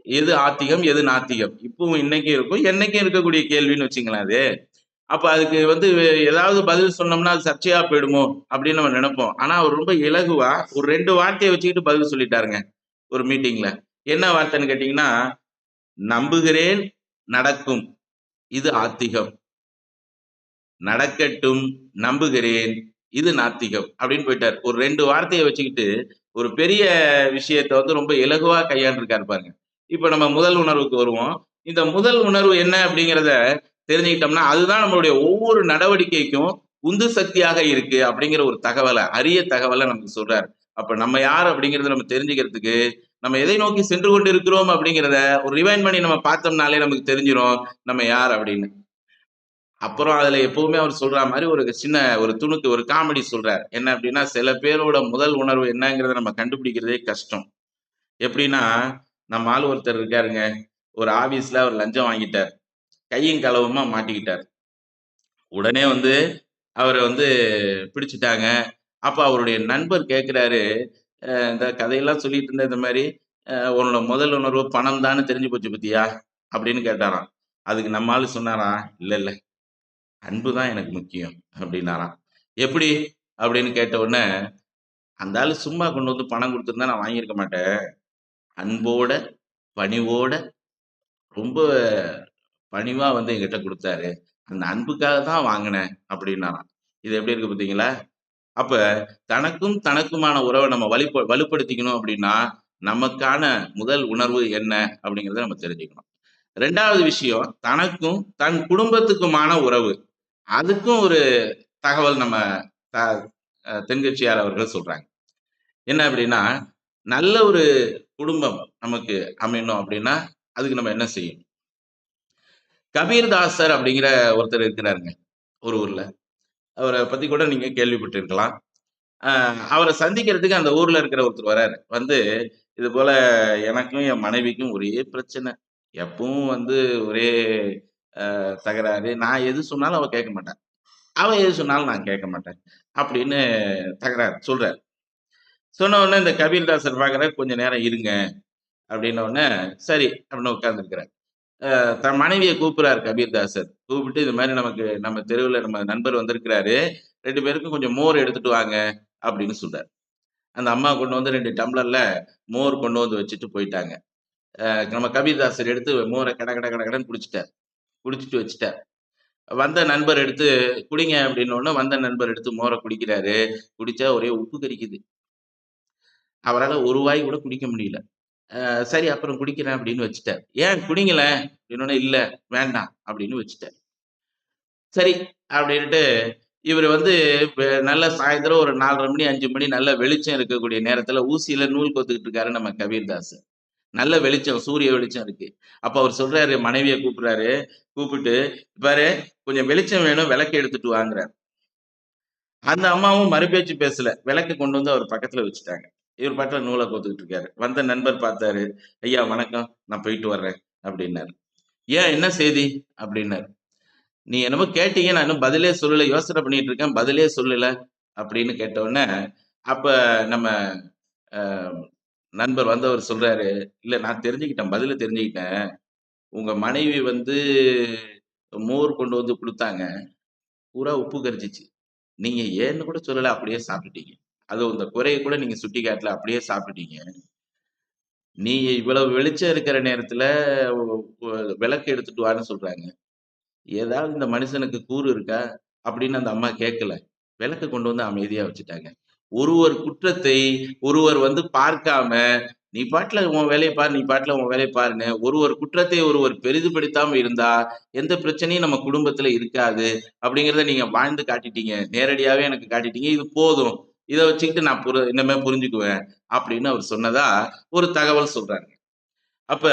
எது ஆத்திகம், எது நாத்திகம்? இப்பவும் இன்னைக்கும் இருக்கும், என்னைக்கும் இருக்கக்கூடிய கேள்வின்னு வச்சுங்களேன் அது. அப்ப அதுக்கு வந்து ஏதாவது பதில் சொன்னோம்னா அது சர்ச்சையா போயிடுமோ அப்படின்னு நம்ம நினைப்போம். ஆனா அவர் ரொம்ப இலகுவா ஒரு 2 வார்த்தையை வச்சுக்கிட்டு பதில் சொல்லிட்டாருங்க ஒரு மீட்டிங்ல. என்ன வார்த்தைன்னு கேட்டீங்கன்னா, நம்புகிறேன் நடக்கும், இது ஆத்திகம். நடக்கட்டும், நம்புகிறேன், இது நாத்திகம் அப்படின்னு போயிட்டார். ஒரு 2 வார்த்தையை வச்சுக்கிட்டு ஒரு பெரிய விஷயத்த வந்து ரொம்ப இலகுவா கையாண்டிருக்காரு பாருங்க. இப்ப நம்ம முதல் உணர்வுக்கு வருவோம். இந்த முதல் உணர்வு என்ன அப்படிங்கிறத தெரிஞ்சுக்கிட்டோம்னா அதுதான் நம்மளுடைய ஒவ்வொரு நடவடிக்கைக்கும் உந்து சக்தியாக இருக்கு அப்படிங்கிற ஒரு தகவலை, அரிய தகவலை நமக்கு சொல்றாரு. அப்ப நம்ம யார் அப்படிங்கறத நம்ம தெரிஞ்சுக்கிறதுக்கு நம்ம எதை நோக்கி சென்று கொண்டு இருக்கிறோம் அப்படிங்கிறத ஒரு ரிவைண்ட் பண்ணி நம்ம பார்த்தோம்னாலே நமக்கு தெரிஞ்சிடும் நம்ம யார் அப்படின்னு. அப்புறம் அதுல எப்பவுமே அவர் சொல்ற மாதிரி ஒரு சின்ன ஒரு துணுக்கு ஒரு காமெடி சொல்றார். என்ன அப்படின்னா, சில பேரோட முதல் உணர்வு என்னங்கிறத நம்ம கண்டுபிடிக்கிறதே கஷ்டம். எப்படின்னா, நம்ம ஆள் ஒருத்தர் இருக்காருங்க. ஒரு ஆபீஸ்ல அவர் லஞ்சம் வாங்கிட்டார். கையும் களவுமா மாட்டிக்கிட்டார். உடனே வந்து அவரை வந்து பிடிச்சிட்டாங்க. அப்ப அவருடைய நண்பர் கேட்கிறாரு, இந்த கதையெல்லாம் சொல்லிட்டு இருந்த இந்த மாதிரி உன்னோட முதல் உணர்வு பணம் தான்னு தெரிஞ்சு போச்சு பத்தியா அப்படின்னு கேட்டாராம். அதுக்கு நம்ம ஆளு சொன்னாராம், இல்ல இல்ல அன்பு தான் எனக்கு முக்கியம் அப்படின்னாராம். எப்படி அப்படின்னு கேட்ட உடனே, அந்த ஆளு சும்மா கொண்டு வந்து பணம் கொடுத்துருந்தா நான் வாங்கியிருக்க மாட்டேன். அன்போட, பணிவோட, ரொம்ப பணிவா வந்து என்கிட்ட கொடுத்தாரு. அந்த அன்புக்காக தான் வாங்கினேன் அப்படின்னாராம். இது எப்படி இருக்கு பார்த்தீங்களா? அப்ப தனக்குமான உறவை நம்ம வலுப்படுத்திக்கணும் அப்படின்னா நமக்கான முதல் உணர்வு என்ன அப்படிங்கிறத நம்ம தெரிஞ்சுக்கணும். 2வது விஷயம், தனக்கும் தன் குடும்பத்துக்குமான உறவு. அதுக்கும் ஒரு தகவல் நம்ம தென்கட்சியார் அவர்கள் சொல்றாங்க. என்ன அப்படின்னா, நல்ல ஒரு குடும்பம் நமக்கு அமையணும் அப்படின்னா அதுக்கு நம்ம என்ன செய்யணும்? கபீர்தாசர் அப்படிங்கிற ஒருத்தர் இருக்கிறாருங்க ஒரு ஊர்ல. அவரை பத்தி கூட நீங்க கேள்விப்பட்டிருக்கலாம். அவரை சந்திக்கிறதுக்கு அந்த ஊர்ல இருக்கிற ஒருத்தர் வராரு. வந்து இது போல எனக்கும் என் மனைவிக்கும் ஒரே பிரச்சனை. எப்பவும் வந்து ஒரே தகராறு. நான் எது சொன்னாலும் அவ கேட்க மாட்டா. அவ எது சொன்னாலும் நான் கேட்க மாட்டேன். அப்படின்னு தகராறு சொல்றாரு. சொன்ன உடனே இந்த கபீர்தாசர் பார்க்குறாரு, கொஞ்சம் நேரம் இருங்க அப்படின்ன உடனே சரி அப்படின்னு உட்கார்ந்துருக்கிறார். தன் மனைவியை கூப்பிடுறாரு கபீர்தாசர். கூப்பிட்டு இது மாதிரி நம்ம தெருவில் நம்ம நண்பர் வந்திருக்கிறாரு, 2 பேருக்கும் கொஞ்சம் மோர் எடுத்துட்டு வாங்க அப்படின்னு சொல்றாரு. அந்த அம்மா கொண்டு வந்து 2 டம்ளர்ல மோர் கொண்டு வந்து வச்சுட்டு போயிட்டாங்க. நம்ம கபீர்தாசர் எடுத்து மோரை கட கட கட கடன்னு குடிச்சிட்டார். குடிச்சிட்டு வச்சுட்டார். வந்த நண்பர் எடுத்து குடிங்க அப்படின்ன உடனே வந்த நண்பர் எடுத்து மோரை குடிக்கிறாரு. குடிச்சா ஒரே உப்பு கரிக்குது. அவரால ஒரு வாய் கூட குடிக்க முடியல. சரி அப்புறம் குடிக்கிறேன் அப்படின்னு வச்சுட்டார். ஏன் குடிங்களேன் அப்படின்னோடனே இல்ல வேண்டாம் அப்படின்னு வச்சுட்டார். சரி அப்படின்ட்டு இவர் வந்து நல்ல சாயந்தரம் ஒரு 4:30 மணி 5 மணி நல்ல வெளிச்சம் இருக்கக்கூடிய நேரத்துல ஊசியில நூல் கோத்துக்கிட்டு இருக்காரு நம்ம கபீர்தாஸ். நல்ல வெளிச்சம், சூரிய வெளிச்சம் இருக்கு. அப்ப அவர் சொல்றாரு, மனைவியை கூப்பிடுறாரு. கூப்பிட்டு பாரு கொஞ்சம் வெளிச்சம் வேணும், விளக்கு எடுத்துட்டு வாங்குறாரு. அந்த அம்மாவும் மறுபேச்சு பேசல. விளக்கு கொண்டு வந்து அவர் பக்கத்துல வச்சுட்டாங்க. இவர் பாட்டுல நூலை கோத்துக்கிட்டு இருக்காரு. வந்த நண்பர் பார்த்தாரு. ஐயா வணக்கம், நான் போயிட்டு வர்றேன் அப்படின்னாரு. ஏன் என்ன செய்தி அப்படின்னாரு. நீ என்னமோ கேட்டீங்க, நான் இன்னும் பதிலே சொல்லல, யோசனை பண்ணிட்டு இருக்கேன், பதிலே சொல்லல அப்படின்னு கேட்ட உடனே அப்ப நம்ம நண்பர் வந்தவர் சொல்றாரு, இல்ல நான் தெரிஞ்சுக்கிட்டேன், பதில தெரிஞ்சுக்கிட்டேன். உங்க மனைவி வந்து மோர் கொண்டு வந்து குடுத்தாங்க. பூரா உப்பு கரிச்சிச்சு. நீங்க ஏன்னு கூட சொல்லல, அப்படியே சாப்பிட்டுட்டீங்க. அதுவும் இந்த குறைய கூட நீங்க சுட்டிக்காட்டல, அப்படியே சாப்பிட்டுட்டீங்க. நீங்க இவ்வளவு வெளிச்சம் இருக்கிற நேரத்துல ஒ ஒ விளக்கு எடுத்துட்டு வான்னு சொல்றாங்க. ஏதாவது இந்த மனுஷனுக்கு கூறு இருக்கா? அப்படின்னு அந்த அம்மா கேட்கல. விளக்க கொண்டு வந்து அமைதியா வச்சுட்டாங்க. ஒருவர் குற்றத்தை ஒருவர் வந்து பார்க்காம, "நீ பாட்டுல உன் வேலைய பாரு, நீ பாட்டுல உன் வேலைய பாருன்னு" ஒருவர் குற்றத்தை ஒருவர் பெரிதுபடுத்தாம இருந்தா, எந்த பிரச்சனையும் நம்ம குடும்பத்துல இருக்காது. அப்படிங்கிறத நீங்க வாழ்ந்து காட்டிட்டீங்க. நேரடியாவே எனக்கு காட்டிட்டீங்க. இது போதும். இத வச்சுக்கிட்டு நான் இனிமே புரிஞ்சுக்குவேன். அப்படின்னு அவர் சொன்னதா ஒரு தகவல் சொல்றாங்க. அப்ப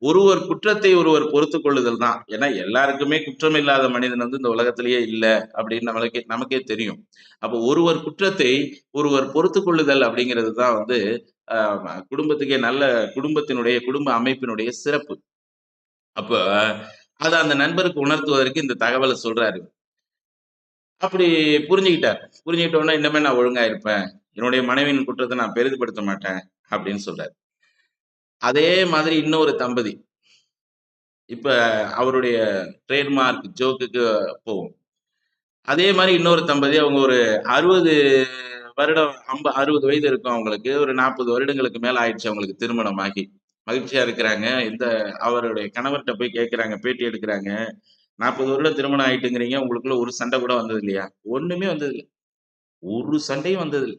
ஒருவர் குற்றத்தை ஒருவர் பொறுத்துக் கொள்ளுதல் தான். ஏன்னா எல்லாருக்குமே குற்றம் இல்லாத மனிதன் வந்து இந்த உலகத்திலேயே இல்ல அப்படின்னு நமக்கே தெரியும். அப்ப ஒருவர் குற்றத்தை ஒருவர் பொறுத்துக் கொள்ளுதல் அப்படிங்கிறது தான் வந்து குடும்பத்துக்கே நல்ல குடும்ப அமைப்பினுடைய சிறப்பு. அப்ப அத அந்த நண்பருக்கு உணர்த்துவதற்கு இந்த தகவலை சொல்றாரு. அப்படி புரிஞ்சுக்கிட்டார். புரிஞ்சுக்கிட்ட உடனே இனிமே நான் ஒழுங்கா இருப்பேன். என்னுடைய மனைவியின் குற்றத்தை நான் பெரிதுபடுத்த மாட்டேன் அப்படின்னு சொல்றாரு. அதே மாதிரி இன்னொரு தம்பதி. இப்ப அவருடைய ட்ரேட்மார்க் ஜோக்குக்கு போவோம். அதே மாரி இன்னொரு தம்பதி அவங்க ஒரு 60 வருடம் 60 வயது இருக்கும் அவங்களுக்கு. ஒரு 40 வருடங்களுக்கு மேல ஆயிடுச்சு அவங்களுக்கு திருமணம் ஆகி. மகிழ்ச்சியா இருக்கிறாங்க. அவருடைய கணவர்ட்ட போய் கேட்கிறாங்க, பேட்டி எடுக்குறாங்க. 40 வருடம் திருமணம் ஆயிட்டுங்கிறீங்க. உங்களுக்குள்ள ஒரு சண்டை கூட வந்தது இல்லையா? ஒண்ணுமே வந்தது இல்ல. ஒரு சண்டையும் வந்தது இல்ல.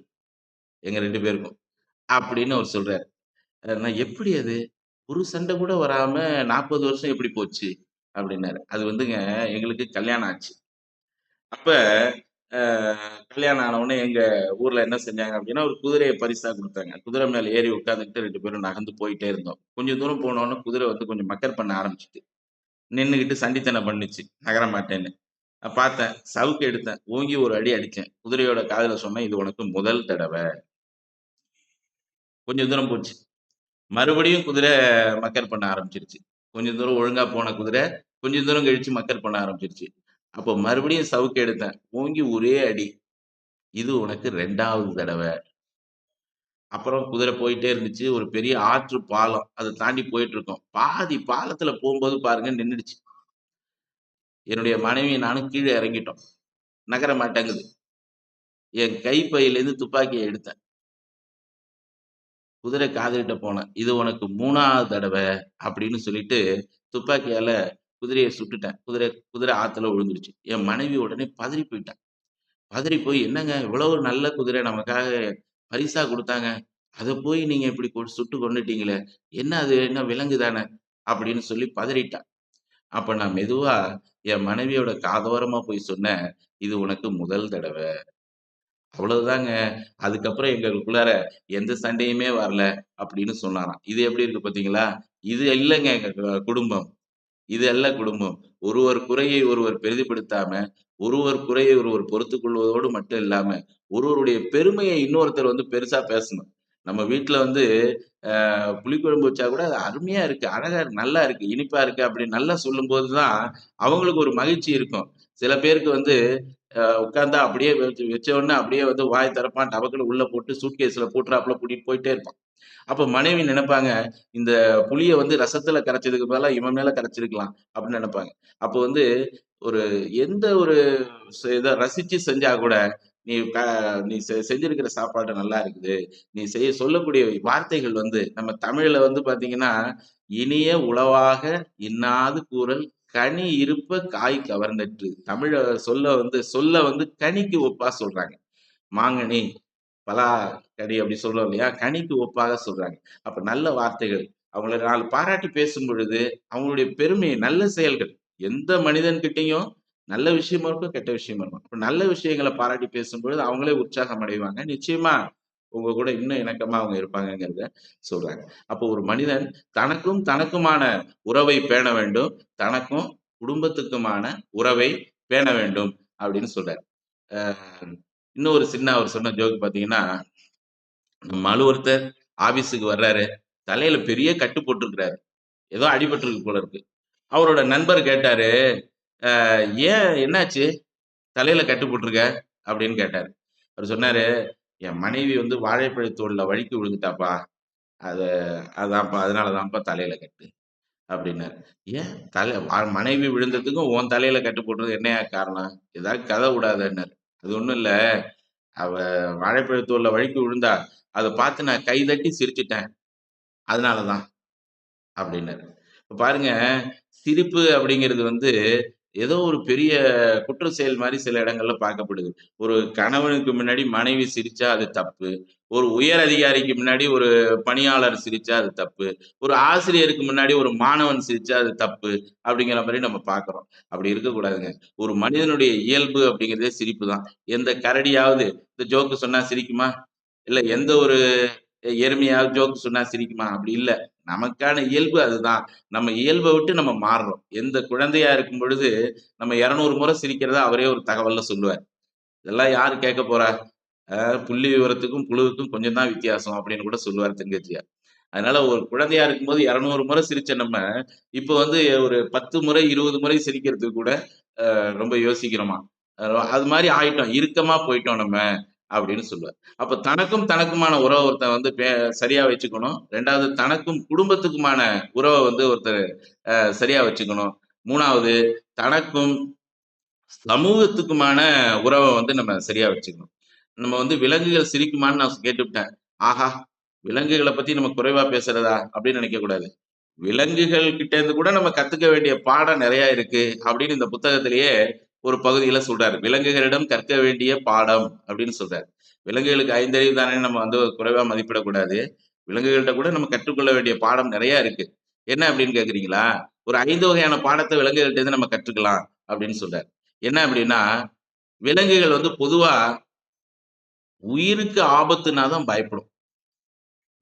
எங்க 2 பேருக்கும். அப்படின்னு அவர் சொல்றாரு. நான் எப்படி அது? ஒரு சண்டை கூட வராம 40 வருஷம் எப்படி போச்சு? அப்படின்னாரு. அது வந்துங்க எங்களுக்கு கல்யாணம் ஆச்சு. அப்ப அ கல்யாணம் ஆன உடனே எங்க ஊர்ல என்ன செஞ்சாங்க அப்படின்னா, ஒரு குதிரைய பரிசா குடுத்தாங்க. குதிரை மேல ஏறி உட்கார்ந்துகிட்டு 2 பேரும் நகர்ந்து போயிட்டே இருந்தோம். கொஞ்சம் தூரம் போனோனே குதிரை வந்து கொஞ்சம் மக்கர் பண்ண ஆரம்பிச்சுட்டு. நின்னுகிட்டு சண்டித்தனம் பண்ணுச்சு. நகர மாட்டேன்னு. நான் பார்த்தேன். சவுக்கு எடுத்தேன். ஓங்கி ஒரு அடி அடிச்சேன். குதிரையோட காதுல சொன்னேன், "இது உனக்கு முதல் தடவ." கொஞ்சம் தூரம் போச்சு. மறுபடியும் குதிரை மக்கர் பண்ண ஆரம்பிச்சிருச்சு. கொஞ்சம் தூரம் ஒழுங்கா போன குதிரை, கொஞ்சம் தூரம் கழிச்சு மக்கர் பண்ண ஆரம்பிச்சிருச்சு. அப்போ மறுபடியும் சவுக்கு எடுத்தேன். ஓங்கி ஒரே அடி. "இது உனக்கு 2வது தடவ." அப்புறம் குதிரை போயிட்டே இருந்துச்சு. ஒரு பெரிய ஆற்று பாலம். அத தாண்டி போயிட்டுருக்கோம். பாதி பாலத்துல போம்போது பாருங்க நின்னுடுச்சு. என்னுடைய மனைவி நானும் கீழ இறங்கிட்டோம். நகர மாட்டேங்குது. என் கைப்பையிலேருந்து துப்பாக்கிய எடுத்தேன். குதிரை காதுகிட்ட போனேன். "இது உனக்கு 3வது தடவ" அப்படின்னு சொல்லிட்டு துப்பாக்கியால குதிரைய சுட்டுட்டேன். குதிரை குதிரை ஆத்துல விழுந்துருச்சு. என் மனைவி உடனே பதறி போயிட்டா. பதறி போய், "என்னங்க இவ்வளவு நல்ல குதிரை நமக்காக பரிசா குடுத்தாங்க. அத போய் நீங்க இப்படி சுட்டு கொன்னுட்டீங்களே! என்ன அது என்ன விலங்கு தானே!" அப்படின்னு சொல்லி பதறிட்டா. அப்ப நான் மெதுவா என் மனைவியோட காதோரமா போய் சொன்னேன், "இது உனக்கு முதல் தடவ. அவ்வளவுதாங்க. அதுக்கப்புறம் எங்களுக்குள்ளார எந்த சண்டையுமே வரல." அப்படின்னு சொன்னாராம். இது எப்படி இருக்கு பார்த்தீங்களா? இது இல்லங்க எங்க குடும்பம். இது அல்ல குடும்பம். ஒருவர் குறையை ஒருவர் பெரிதுபடுத்தாம, ஒருவர் குறையை ஒருவர் பொறுத்துக் கொள்வதோடு மட்டும் இல்லாம, ஒருவருடைய பெருமையை இன்னொருத்தர் வந்து பெருசா பேசணும். நம்ம வீட்ல வந்து புளிக்குழம்பு வச்சா கூட அது அருமையா இருக்கு, அழகா இருக்கு, நல்லா இருக்கு, இனிப்பா இருக்கு அப்படின்னு நல்லா சொல்லும்போது தான் அவங்களுக்கு ஒரு மகிழ்ச்சி இருக்கும். சில பேருக்கு வந்து உட்கார்ந்தா அப்படியே வச்ச உடனே அப்படியே வந்து வாய் திறப்பான், டபக்குன்னு உள்ள போட்டு சூட்கேஸ்ல பூட்றாப்புல கூட்டிட்டு போயிட்டே இருப்பான். அப்ப மனைவி நினைப்பாங்க, இந்த புளிய வந்து ரசத்துல கரைச்சதுக்கு பதிலா இவன் மேல கரைச்சிருக்கலாம் அப்படின்னு நினைப்பாங்க. அப்போ வந்து ஒரு எந்த ஒரு இத ரசிச்சு செஞ்சா கூட, நீ க நீ செஞ்சிருக்கிற சாப்பாடு நல்லா இருக்குது. நீ சொல்லக்கூடிய வார்த்தைகள் வந்து நம்ம தமிழ்ல வந்து பார்த்தீங்கன்னா, "இனிய உளவாக இன்னாது கூறல் கனி இருப்ப காய் கவர்ந்தற்று." தமிழ சொல்ல வந்து கனிக்கு ஒப்பா சொல்றாங்க. மாங்கனி, பலாக்கனி அப்படி சொல்றோம் இல்லையா? கனிக்கு ஒப்பாக சொல்றாங்க. அப்ப நல்ல வார்த்தைகள். அவங்கள 4 பாராட்டி பேசும் பொழுது, அவங்களுடைய பெருமை, நல்ல செயல்கள். எந்த மனிதன்கிட்டயும் நல்ல விஷயமும் இருக்கும், கெட்ட விஷயமும் இருக்கும். அப்ப நல்ல விஷயங்கள பாராட்டி பேசும்பொழுது, அவங்களே உற்சாகம் அடைவாங்க. நிச்சயமா உங்க கூட இன்னும் இணக்கமா அவங்க இருப்பாங்கங்கிறத சொல்றாங்க. அப்போ ஒரு மனிதன் தனக்குமான உறவை பேண வேண்டும். தனக்கும் குடும்பத்துக்குமான உறவை பேண வேண்டும் அப்படின்னு சொல்றாரு. அ இன்னும் ஒரு சின்ன அவர் சொன்ன ஜோக் பார்த்தீங்கன்னா, நம்ம அலுவலகர் ஆபீஸுக்கு வர்றாரு. தலையில பெரிய கட்டு போட்டிருக்கிறாரு. ஏதோ அடிபட்டிருக்கு போல இருக்கு. அவரோட நண்பர் கேட்டாரு, "ஏன் என்னாச்சு? தலையில கட்டு போட்டிருக்க?" அப்படின்னு கேட்டாரு. அவரு சொன்னாரு, "என் மனைவி வந்து வாழைப்பழத் தோல்ல வழுக்கி விழுந்துட்டாப்பா. அத அதான்ப்பா அதனால தான்ப்பா தலையில கட்டு." அப்படின்னாரு. "ஏன் மனைவி விழுந்ததுக்கும் உன் தலையில கட்டு போட்டது என்னய்யா காரணம்? ஏதாவது கதை விடாதன்னாரு." "அது ஒண்ணும் இல்ல. அவ வாழைப்பழத் தோல்ல வழுக்கி விழுந்தா. அத பார்த்து நான் கை தட்டி சிரிச்சுட்டேன். அதனால தான்." அப்படின்னாரு. இப்ப பாருங்க, சிரிப்பு அப்படிங்கிறது வந்து ஏதோ ஒரு பெரிய குற்ற செயல் மாரி சில இடங்கள்ல பார்க்கப்படுது. ஒரு கணவனுக்கு முன்னாடி மனைவி சிரிச்சா அது தப்பு. ஒரு உயர் அதிகாரிக்கு முன்னாடி ஒரு பணியாளர் சிரிச்சா அது தப்பு. ஒரு ஆசிரியருக்கு முன்னாடி ஒரு மாணவன் சிரிச்சா அது தப்பு. அப்படிங்கிற மாரி நம்ம பார்க்குறோம். அப்படி இருக்கக்கூடாதுங்க. ஒரு மனிதனுடைய இயல்பு அப்படிங்கிறதே சிரிப்பு தான். எந்த கரடியாவது இந்த ஜோக்கு சொன்னா சிரிக்குமா? இல்ல எந்த ஒரு எருமையாவது ஜோக் சொன்னா சிரிக்குமா? அப்படி இல்ல. நமக்கான இயல்பு அதுதான். நம்ம இயல்ப விட்டு நம்ம மாறுறோம். எந்த குழந்தையா இருக்கும் பொழுது, நம்ம 200 முறை சிரிக்கிறத அவரே ஒரு தகவல்ல சொல்லுவார். இதெல்லாம் யாரு கேட்க போறா? புள்ளி விவரத்துக்கும், புழுவுக்கும் கொஞ்சம் தான் வித்தியாசம் அப்படின்னு கூட சொல்லுவார் தெங்கச்சியார். அதனால ஒரு குழந்தையா இருக்கும்போது 200 முறை சிரிச்ச நம்ம, இப்ப வந்து ஒரு 10 முறை, 20 முறை சிரிக்கிறதுக்கு கூட ரொம்ப யோசிக்கிறோமா. அ அது மாரி ஆயிட்டோம். இறுக்கமா போயிட்டோம் நம்ம அப்படின்னு சொல்லுவார். அப்ப தனக்குமான உறவ ஒருத்தன் வந்து சரியா வச்சுக்கணும். 2வது தனக்கும் குடும்பத்துக்குமான உறவ வந்து ஒருத்தர் சரியா வச்சுக்கணும். 3வது தனக்கும் சமூகத்துக்குமான உறவ வந்து நம்ம சரியா வச்சுக்கணும். நம்ம வந்து விலங்குகள் சிரிக்குமான்னு நான் கேட்டுப்புட்டேன். ஆஹா! விலங்குகள பத்தி நம்ம குறைவா பேசுறதா? அப்படின்னு நினைக்கக்கூடாது. விலங்குகள் கிட்ட இருந்து கூட நம்ம கத்துக்க வேண்டிய பாடம் நெறைய இருக்கு. அப்படின்னு இந்த புத்தகத்திலேயே ஒரு பகுதியில சொல்றாரு. விலங்குகளிடம் கற்க வேண்டிய பாடம் அப்படின்னு சொல்றாரு. விலங்குகளுக்கு 5 அறிவு தானே நம்ம வந்து குறைவா மதிப்பிடக்கூடாது. விலங்குகள்ட்ட கூட நம்ம கற்றுக்கொள்ள வேண்டிய பாடம் நெறைய இருக்கு. என்ன அப்படின்னு கேட்கிறீங்களா? ஒரு 5 வகையான பாடத்த விலங்குகள்ட்ட இருந்து நம்ம கற்றுக்கலாம் அப்படின்னு சொல்றாரு. என்ன அப்படின்னா, விலங்குகள் வந்து பொதுவா உயிருக்கு ஆபத்துனா தான் பயப்படும்.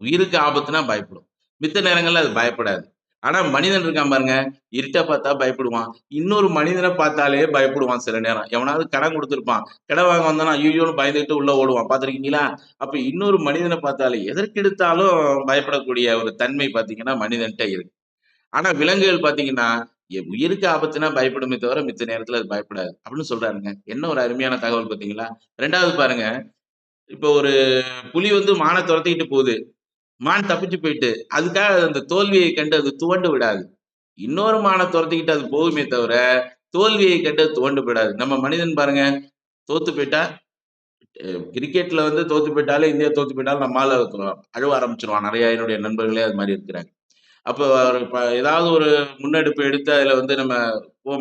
உயிருக்கு ஆபத்துனா பயப்படும். மித்த நேரங்கள்ல அது பயப்படாது. ஆனா மனிதன் இருக்கான் பாருங்க, இருட்ட பார்த்தா பயப்படுவான். இன்னொரு மனிதன பார்த்தாலே பயப்படுவான் சில நேரம். எவனாவது கடன் குடுத்திருப்பான். கடன் வாங்க வந்தானா ஐய்யய்யோன்னு பயந்துகிட்டு உள்ள ஓடுவான். பார்த்திருக்கீங்களா? அப்ப இன்னொரு மனிதன பார்த்தாலே எதற்கெடுத்தாலும் பயப்படக்கூடிய ஒரு தன்மை பார்த்தீங்கன்னா, மனிதன்ட்ட இருக்கு. ஆனா விலங்குகள் பார்த்தீங்கன்னா, உயிருக்கு ஆபத்துனா பயப்படுமே தவிர மித்த நேரத்துல அது பயப்படாது. அப்படின்னு சொல்றாருங்க. என்ன ஒரு அருமையான தகவல் பார்த்தீங்களா? 2வது பாருங்க, இப்போ ஒரு புலி வந்து மான தொரத்திக்கிட்டு போகுது. மான் தப்பிச்சு போயிட்டு, அதுக்காக அந்த தோல்வியை கண்டு அது துவண்டு விடாது. இன்னொரு மான தொரத்திக்கிட்டு அது போகுமே தவிர, தோல்வியை கண்டு அது துவண்டு விடாது. நம்ம மனிதன் பாருங்க, தோத்து போயிட்டா கிரிக்கெட்ல வந்து தோத்து போயிட்டாலே, இந்தியா தோத்து போயிட்டாலும் நம்மால அழுவ ஆரம்பிச்சுருவான். நெறைய என்னுடைய நண்பர்களே அது மாரி இருக்கிறாங்க. அப்போ ஏதாவது ஒரு முன்னெடுப்பு எடுத்து அதுல வந்து நம்ம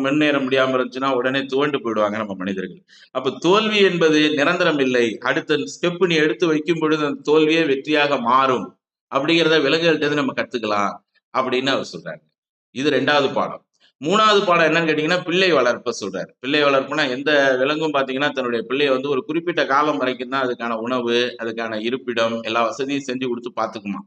முன்னேற முடியாம இருந்துச்சுன்னா உடனே துவண்டு போயிடுவாங்க நம்ம மனிதர்கள். அப்ப தோல்வி என்பது நிரந்தரம் இல்லை. அடுத்த ஸ்டெப் நீ எடுத்து வைக்கும் பொழுது அந்த தோல்வியே வெற்றியாக மாறும் அப்படிங்கிறத விலங்குகள்ட்ட இருந்து நம்ம கத்துக்கலாம் அப்படின்னு அவர் சொல்றாரு. இது 2வது பாடம். 3வது பாடம் என்னன்னு கேட்டீங்கன்னா, பிள்ளை வளர்ப்ப சொல்றாரு. பிள்ளை வளர்ப்புனா எந்த விலங்கும் பார்த்தீங்கன்னா, தன்னுடைய பிள்ளைய வந்து ஒரு குறிப்பிட்ட காலம் வரைக்கும் தான் அதுக்கான உணவு, அதுக்கான இருப்பிடம், எல்லா வசதியும் செஞ்சு குடுத்து பார்த்துக்குமாம்.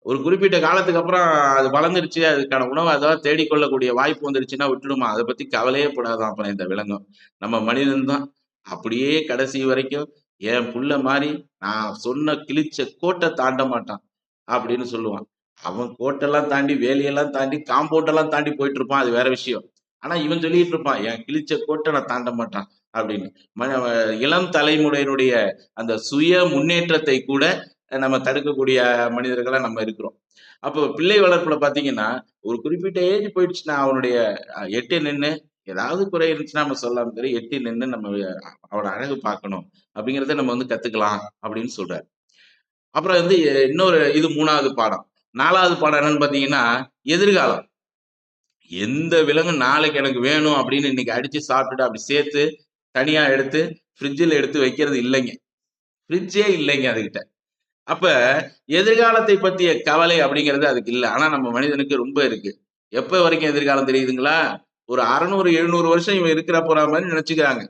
ஒரு குறிப்பிட்ட காலத்துக்கு அப்புறம் அது வளர்ந்துருச்சு, அதுக்கான உணவ அதாவது தேடிக்கொள்ளக்கூடிய வாய்ப்பு வந்துருச்சுன்னா விட்டுடுமா. அத பத்தி கவலையே படாதாம் அப்புறம் இந்த விலங்கும். நம்ம மனிதன் தான் அப்படியே கடைசி வரைக்கும் என் புள்ள மாரி நான் சொன்ன கிழிச்ச கோட்ட தாண்ட மாட்டான் அப்படின்னு சொல்லுவான். அவன் கோட்டெல்லாம் தாண்டி, வேலியெல்லாம் தாண்டி, காம்பவுண்டெல்லாம் தாண்டி போயிட்டு இருப்பான். அது வேற விஷயம். ஆனா இவன் சொல்லிட்டு இருப்பான், என் கிழிச்ச கோட்ட நான் தாண்ட மாட்டான் அப்படின்னு. இளம் தலைமுறையினுடைய அந்த சுய முன்னேற்றத்தை கூட நம்ம தடுக்கக்கூடிய மனிதர்களா நம்ம இருக்கிறோம். அப்போ பிள்ளை வளர்ப்புல பார்த்தீங்கன்னா, ஒரு குறிப்பிட்ட ஏஜ் போயிடுச்சுன்னா, அவனுடைய எட்டி நின்னு ஏதாவது குறை இருந்துச்சுன்னா நம்ம சொல்லலாம் தவிர, எட்டி நின்னு நம்ம அவன அழகு பார்க்கணும் அப்படிங்கிறத நம்ம வந்து கத்துக்கலாம் அப்படின்னு சொல்றாரு. அப்புறம் வந்து இன்னொரு இது 3வது பாடம். 4வது பாடம் என்னன்னு பார்த்தீங்கன்னா, எதிர்காலம். எந்த விலங்கும் நாளைக்கு எனக்கு வேணும் அப்படின்னு இன்னைக்கு அடிச்சு சாப்பிட்டுட்டு அப்படி சேர்த்து தனியா எடுத்து ஃப்ரிட்ஜ்ல எடுத்து வைக்கிறது இல்லைங்க. ஃப்ரிட்ஜே இல்லைங்க அதுகிட்ட. அப்ப எதிர்காலத்தை பத்திய கவலை அப்படிங்கிறது அதுக்கு இல்ல. ஆனா நம்ம மனிதனுக்கு ரொம்ப இருக்கு. எப்ப வரைக்கும் எதிர்காலம் தெரியுதுங்களா? ஒரு 600, 700 வருஷம் இவன் இருக்கிற போற மாரி நினைச்சுக்கிறாங்க.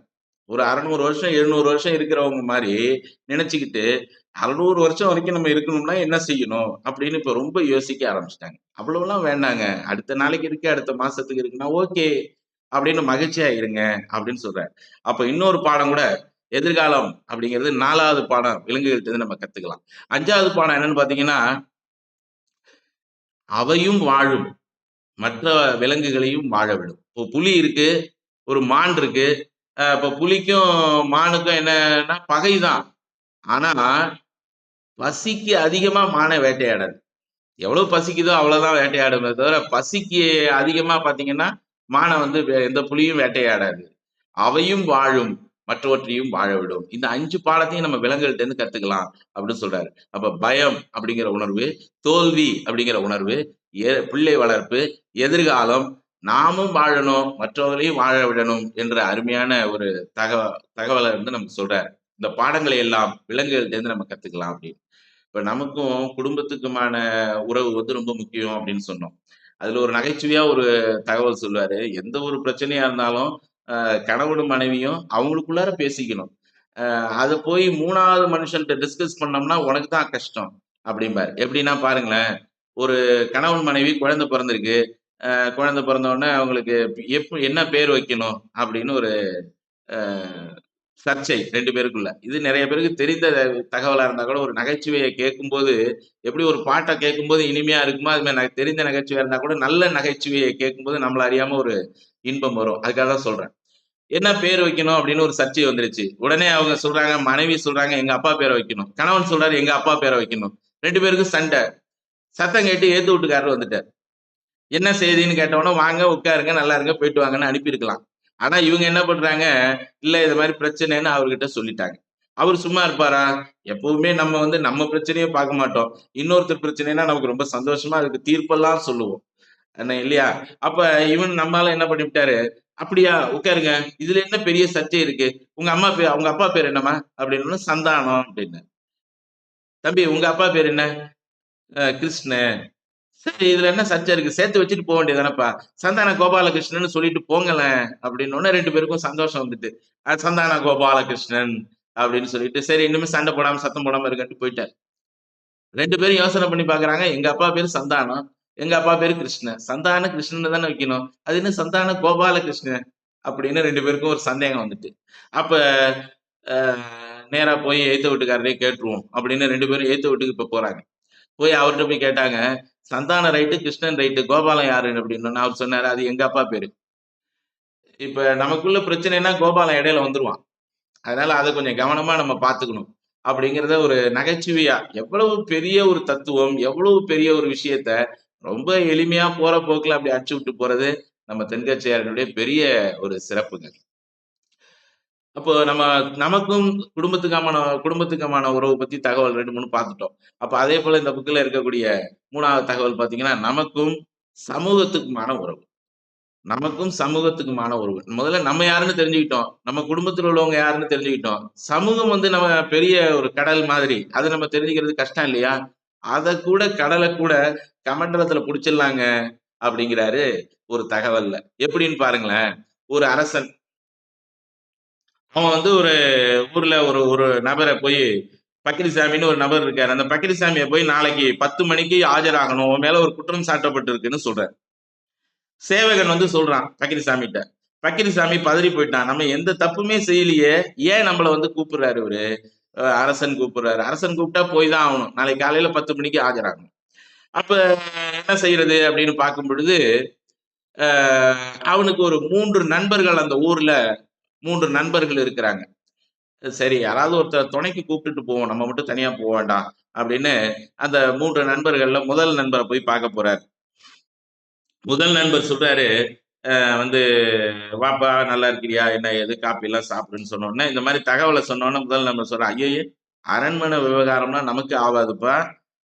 ஒரு 600 வருஷம், 700 வருஷம் இருக்கிறவங்க மாரி நினைச்சுக்கிட்டு, 600 வருஷம் வரைக்கும் நம்ம இருக்கணும்னா என்ன செய்யணும்? அப்படின்னு இப்ப ரொம்ப யோசிக்க ஆரம்பிச்சுட்டாங்க. அவ்வளவுலாம் வேண்டாங்க. அடுத்த நாளைக்கு இருக்கு, அடுத்த மாசத்துக்கு இருக்குன்னா ஓகே. அப்படின்னு மகிழ்ச்சியா இருங்க அப்படின்னு சொல்றாரு. அப்ப இன்னொரு பாடம் கூட எதிர்காலம் அப்படிங்கிறது 4வது பாடம் விலங்குகள்ட்ட இருந்து நம்ம கத்துக்கலாம். 5வது பாடம் என்னன்னு பார்த்தீங்கன்னா, அவையும் வாழும். மற்ற விலங்குகளையும் வாழ விடும். இப்போ புலி இருக்கு, ஒரு மான் இருக்கு. இப்போ புலிக்கும் மானுக்கும் என்னன்னா பகைதான். ஆனா, பசிக்கு அதிகமா மான வேட்டையாடாது. எவ்வளவு பசிக்குதோ அவ்வளவுதான் வேட்டையாடுமே தவிர, பசிக்கு அதிகமா பார்த்தீங்கன்னா, மான வந்து எந்த புலியும் வேட்டையாடாது. அவையும் வாழும், மற்றவற்றையும் வாழ விடும். இந்த 5 பாடத்தையும் நம்ம விலங்குகள்ட்ட இருந்து கத்துக்கலாம் அப்படின்னு சொல்றாரு. அப்ப பயம் அப்படிங்கிற உணர்வு, தோல்வி அப்படிங்கிற உணர்வு, பிள்ளை வளர்ப்பு, எதிர்காலம், நாமும் வாழணும், மற்றவர்களையும் வாழ விடணும் என்ற அருமையான ஒரு தகவலை வந்து நமக்கு சொல்றாரு. இந்த பாடங்களை எல்லாம் விலங்குகள்ட்ட இருந்து நம்ம கத்துக்கலாம் அப்படின்னு. இப்ப நமக்கும் குடும்பத்துக்குமான உறவு வந்து ரொம்ப முக்கியம் அப்படின்னு சொன்னோம். அதுல ஒரு நகைச்சுவையா ஒரு தகவல் சொல்லுவாரு. எந்த ஒரு பிரச்சனையா இருந்தாலும் கணவனும் மனைவியும் அவங்களுக்குள்ளார பேசிக்கணும். அத போய் 3வது மனுஷன்ட்ட டிஸ்கஸ் பண்ணோம்னா உனக்கு தான் கஷ்டம் அப்படிம்பாரு. எப்படின்னா பாருங்களேன், ஒரு கணவன் மனைவி குழந்தை பிறந்திருக்கு. குழந்தை பிறந்த உடனே அவங்களுக்கு என்ன பேர் வைக்கணும் அப்படின்னு ஒரு அ சர்ச்சை 2 பேருக்குள்ள. இது நெறைய பேருக்கு தெரிந்த தகவலா இருந்தா கூட ஒரு நகைச்சுவைய கேட்கும்போது, எப்படி ஒரு பாட்ட கேட்கும்போது இனிமையா இருக்குமோ, அது மாரி எனக்கு தெரிந்த நகைச்சுவையா இருந்தா கூட நல்ல நகைச்சுவைய கேட்கும்போது நம்மள அறியாம ஒரு இன்பம் வரும். அதுக்காக தான் சொல்றேன். என்ன பேர் வைக்கணும் அப்படின்னு ஒரு சர்ச்சை வந்துருச்சு. உடனே அவங்க சொல்றாங்க, மனைவி சொல்றாங்க எங்க அப்பா பேர வைக்கணும். கணவன் சொல்றாரு எங்க அப்பா பேர வைக்கணும். 2 பேருக்கும் சண்டை. சத்தம் கேட்டு ஏத்து வீட்டுக்காரர் வந்துட்டாரு. என்ன செய்தின்னு கேட்டவுடனே, வாங்க உட்காருங்க, நல்லா இருங்க, போயிட்டு வாங்கன்னு அனுப்பியிருக்கலாம். ஆனா இவங்க என்ன பண்றாங்க, இல்ல இது மாரி பிரச்சனைன்னு அவர்கிட்ட சொல்லிட்டாங்க. அவரு சும்மா இருப்பாரா? எப்பவுமே நம்ம வந்து நம்ம பிரச்சனைய பார்க்க மாட்டோம். இன்னொருத்தர் பிரச்சனைன்னா நமக்கு ரொம்ப சந்தோஷமா அதுக்கு தீர்ப்பெல்லாம் சொல்லுவோம். என்ன இல்லையா? அப்ப இவன் நம்மாள என்ன பண்ணிப்புட்டாரு, "அப்படியா உட்காருங்க. இதுல என்ன பெரிய சர்ச்சை இருக்கு? உங்க அப்பா பேர் என்னம்மா?" அப்படின்னோனே, "சந்தானம்" அப்படின்னாரு. "தம்பி உங்க அப்பா பேர் என்ன?" கிருஷ்ணன்." சரி இதுல என்ன சர்ச்சை இருக்கு? சேர்த்து வச்சுட்டு போ வேண்டியதுதானப்பா. சந்தான கோபாலகிருஷ்ணன்னு சொல்லிட்டு போங்களேன் அப்படின்னோனே 2 பேருக்கும் சந்தோஷம் வந்துட்டு. சந்தான கோபாலகிருஷ்ணன் அப்படின்னு சொல்லிட்டு, சரி இனிமே சண்டை போடாம, சத்தம் போடாம இருக்கன்ட்டு போயிட்டாரு. 2 பேரும் யோசனை பண்ணி பார்க்குறாங்க. எங்க அப்பா பேரு சந்தானம். எங்க அப்பா பேரு கிருஷ்ணன். சந்தான கிருஷ்ணன்னு தானே வைக்கணும். அது என்ன சந்தான கோபாலகிருஷ்ணன் அப்படின்னு 2 பேருக்கும் ஒரு சந்தேகம் வந்துட்டு. அப்ப அ நேரா போய் எய்த்த வீட்டுக்காரரயே கேட்டுருவோம் அப்படின்னு 2 பேரும் எய்த்த வீட்டுக்கு இப்ப போறாங்க. போய் அவர்ட்ட போய் கேட்டாங்க. Santhanam right, Krishnan right. கோபாலன் யாரு அப்படின்னோனே அவர் சொன்னாரு, அது எங்க அப்பா பேரு. இப்ப நமக்குள்ள பிரச்சனைன்னா கோபாலன் இடையில வந்துருவான். அதனால அத கொஞ்சம் கவனமா நம்ம பார்த்துக்கணும். அப்படிங்கிறத ஒரு நகைச்சுவையா, எவ்வளவு பெரிய ஒரு தத்துவம், எவ்வளவு பெரிய ஒரு விஷயத்த ரொம்ப எளிமையா போற போக்குல அப்படி அடிச்சு விட்டு போறது நம்ம தென்கட்சியாருடைய பெரிய ஒரு சிறப்புங்க. அப்போ நமக்கும் குடும்பத்துக்குமான உறவு பத்தி தகவல் 2, 3 பார்த்துட்டோம். அப்ப அதே போல இந்த புக்ல இருக்கக்கூடிய 3வது தகவல் பார்த்தீங்கன்னா, சமூகத்துக்குமான உறவு. நமக்கும் சமூகத்துக்குமான உறவு. முதல்ல நம்ம யாருன்னு தெரிஞ்சுக்கிட்டோம். நம்ம குடும்பத்துல உள்ளவங்க யாருன்னு தெரிஞ்சுக்கிட்டோம். சமூகம் வந்து நம்ம பெரிய ஒரு கடல் மாதிரி. அத நம்ம தெரிஞ்சுக்கிறது கஷ்டம் இல்லையா? கடல கூட கமண்டலத்துல புடிச்சிடலாங்க அப்படிங்கிறாரு ஒரு தகவல்ல. எப்படின்னு பாருங்களேன். ஒரு அரசன் அவன் வந்து ஒரு ஊர்ல ஒரு ஒரு நபர போய் பக்கிரிசாமின்னு ஒரு நபர் இருக்காரு. அந்த பக்கிரிசாமிய போய் நாளைக்கு 10 மணிக்கு ஆஜராகணும். உன் மேல ஒரு குற்றம் சாட்டப்பட்டிருக்குன்னு சொல்றாரு. சேவகன் வந்து சொல்றான் பக்கிரிசாமிட்ட. பக்கிரிசாமி பதறி போயிட்டான். நம்ம எந்த தப்புமே செய்யலையே. ஏன் நம்மள வந்து கூப்பிடுறாரு இவரு? அரசன் கூப்பிடுறாரு. அரசன் கூப்பிட்டா போய் தான் ஆகணும். நாளைக்கு காலையில 10 மணிக்கு ஆஜராகணும். அப்ப என்ன செய்யறது அப்படின்னு பார்க்கும் பொழுது, அவனுக்கு ஒரு 3 நண்பர்கள் அந்த ஊர்ல 3 நண்பர்கள் இருக்கிறாங்க. சரி யாராவது ஒருத்தர் துணைக்கு கூப்பிட்டுட்டு போவோம். நம்ம மட்டும் தனியா போ வேண்டாம் அப்படின்னு அந்த 3 நண்பர்கள்ல முதல் நண்பர போய் பார்க்க போறாரு. முதல் நண்பர் சொல்றாரு, வந்து "வாப்பா நல்லா இருக்கிறியா? என்ன ஏது காப்பிலாம் சாப்பிடுன்னு" சொன்னோனே, இந்த மாரி தகவல சொன்னோனே முதல் நண்பர் சொல்றான், "ஐயய்ய! அரண்மனை விவகாரம்னா நமக்கு ஆவாதுப்பா.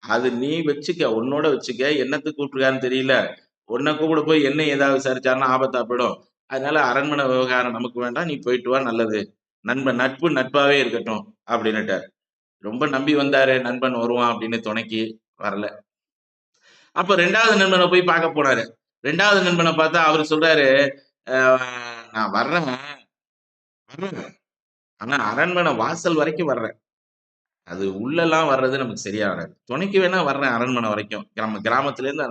அது நீ வச்சுக்க. உன்னோட வச்சுக்க. என்னத்துக்கு கூப்பிட்டுருக்காருன்னு தெரியல. உன்ன கூப்பிட போய் என்னைய ஏதாவது விசாரிச்சாருன்னா ஆபத்தா போயிடும். அதனால அரண்மனை விவகாரம் நமக்கு வேண்டாம். நீ போயிட்டு வா நல்லது. நட்பு நட்பாவே இருக்கட்டும்" அப்படின்னுட்டாரு. ரொம்ப நம்பி வந்தாரு. நண்பன் வருவான் அப்படின்னு துணைக்கு. வரல. அப்ப 2வது நண்பன போய் பார்க்க போனாரு. 2வது நண்பன பார்த்தா அவரு சொல்றாரு, "அ நான் வர்றேன். ஆனா அரண்மனை வாசல் வரைக்கும் வர்றேன். அது உள்ளலாம் வர்றது நமக்கு சரியா வராது. துணைக்கு வேணா வர்றேன் அரண்மனை வரைக்கும்." கிராமத்திலேருந்து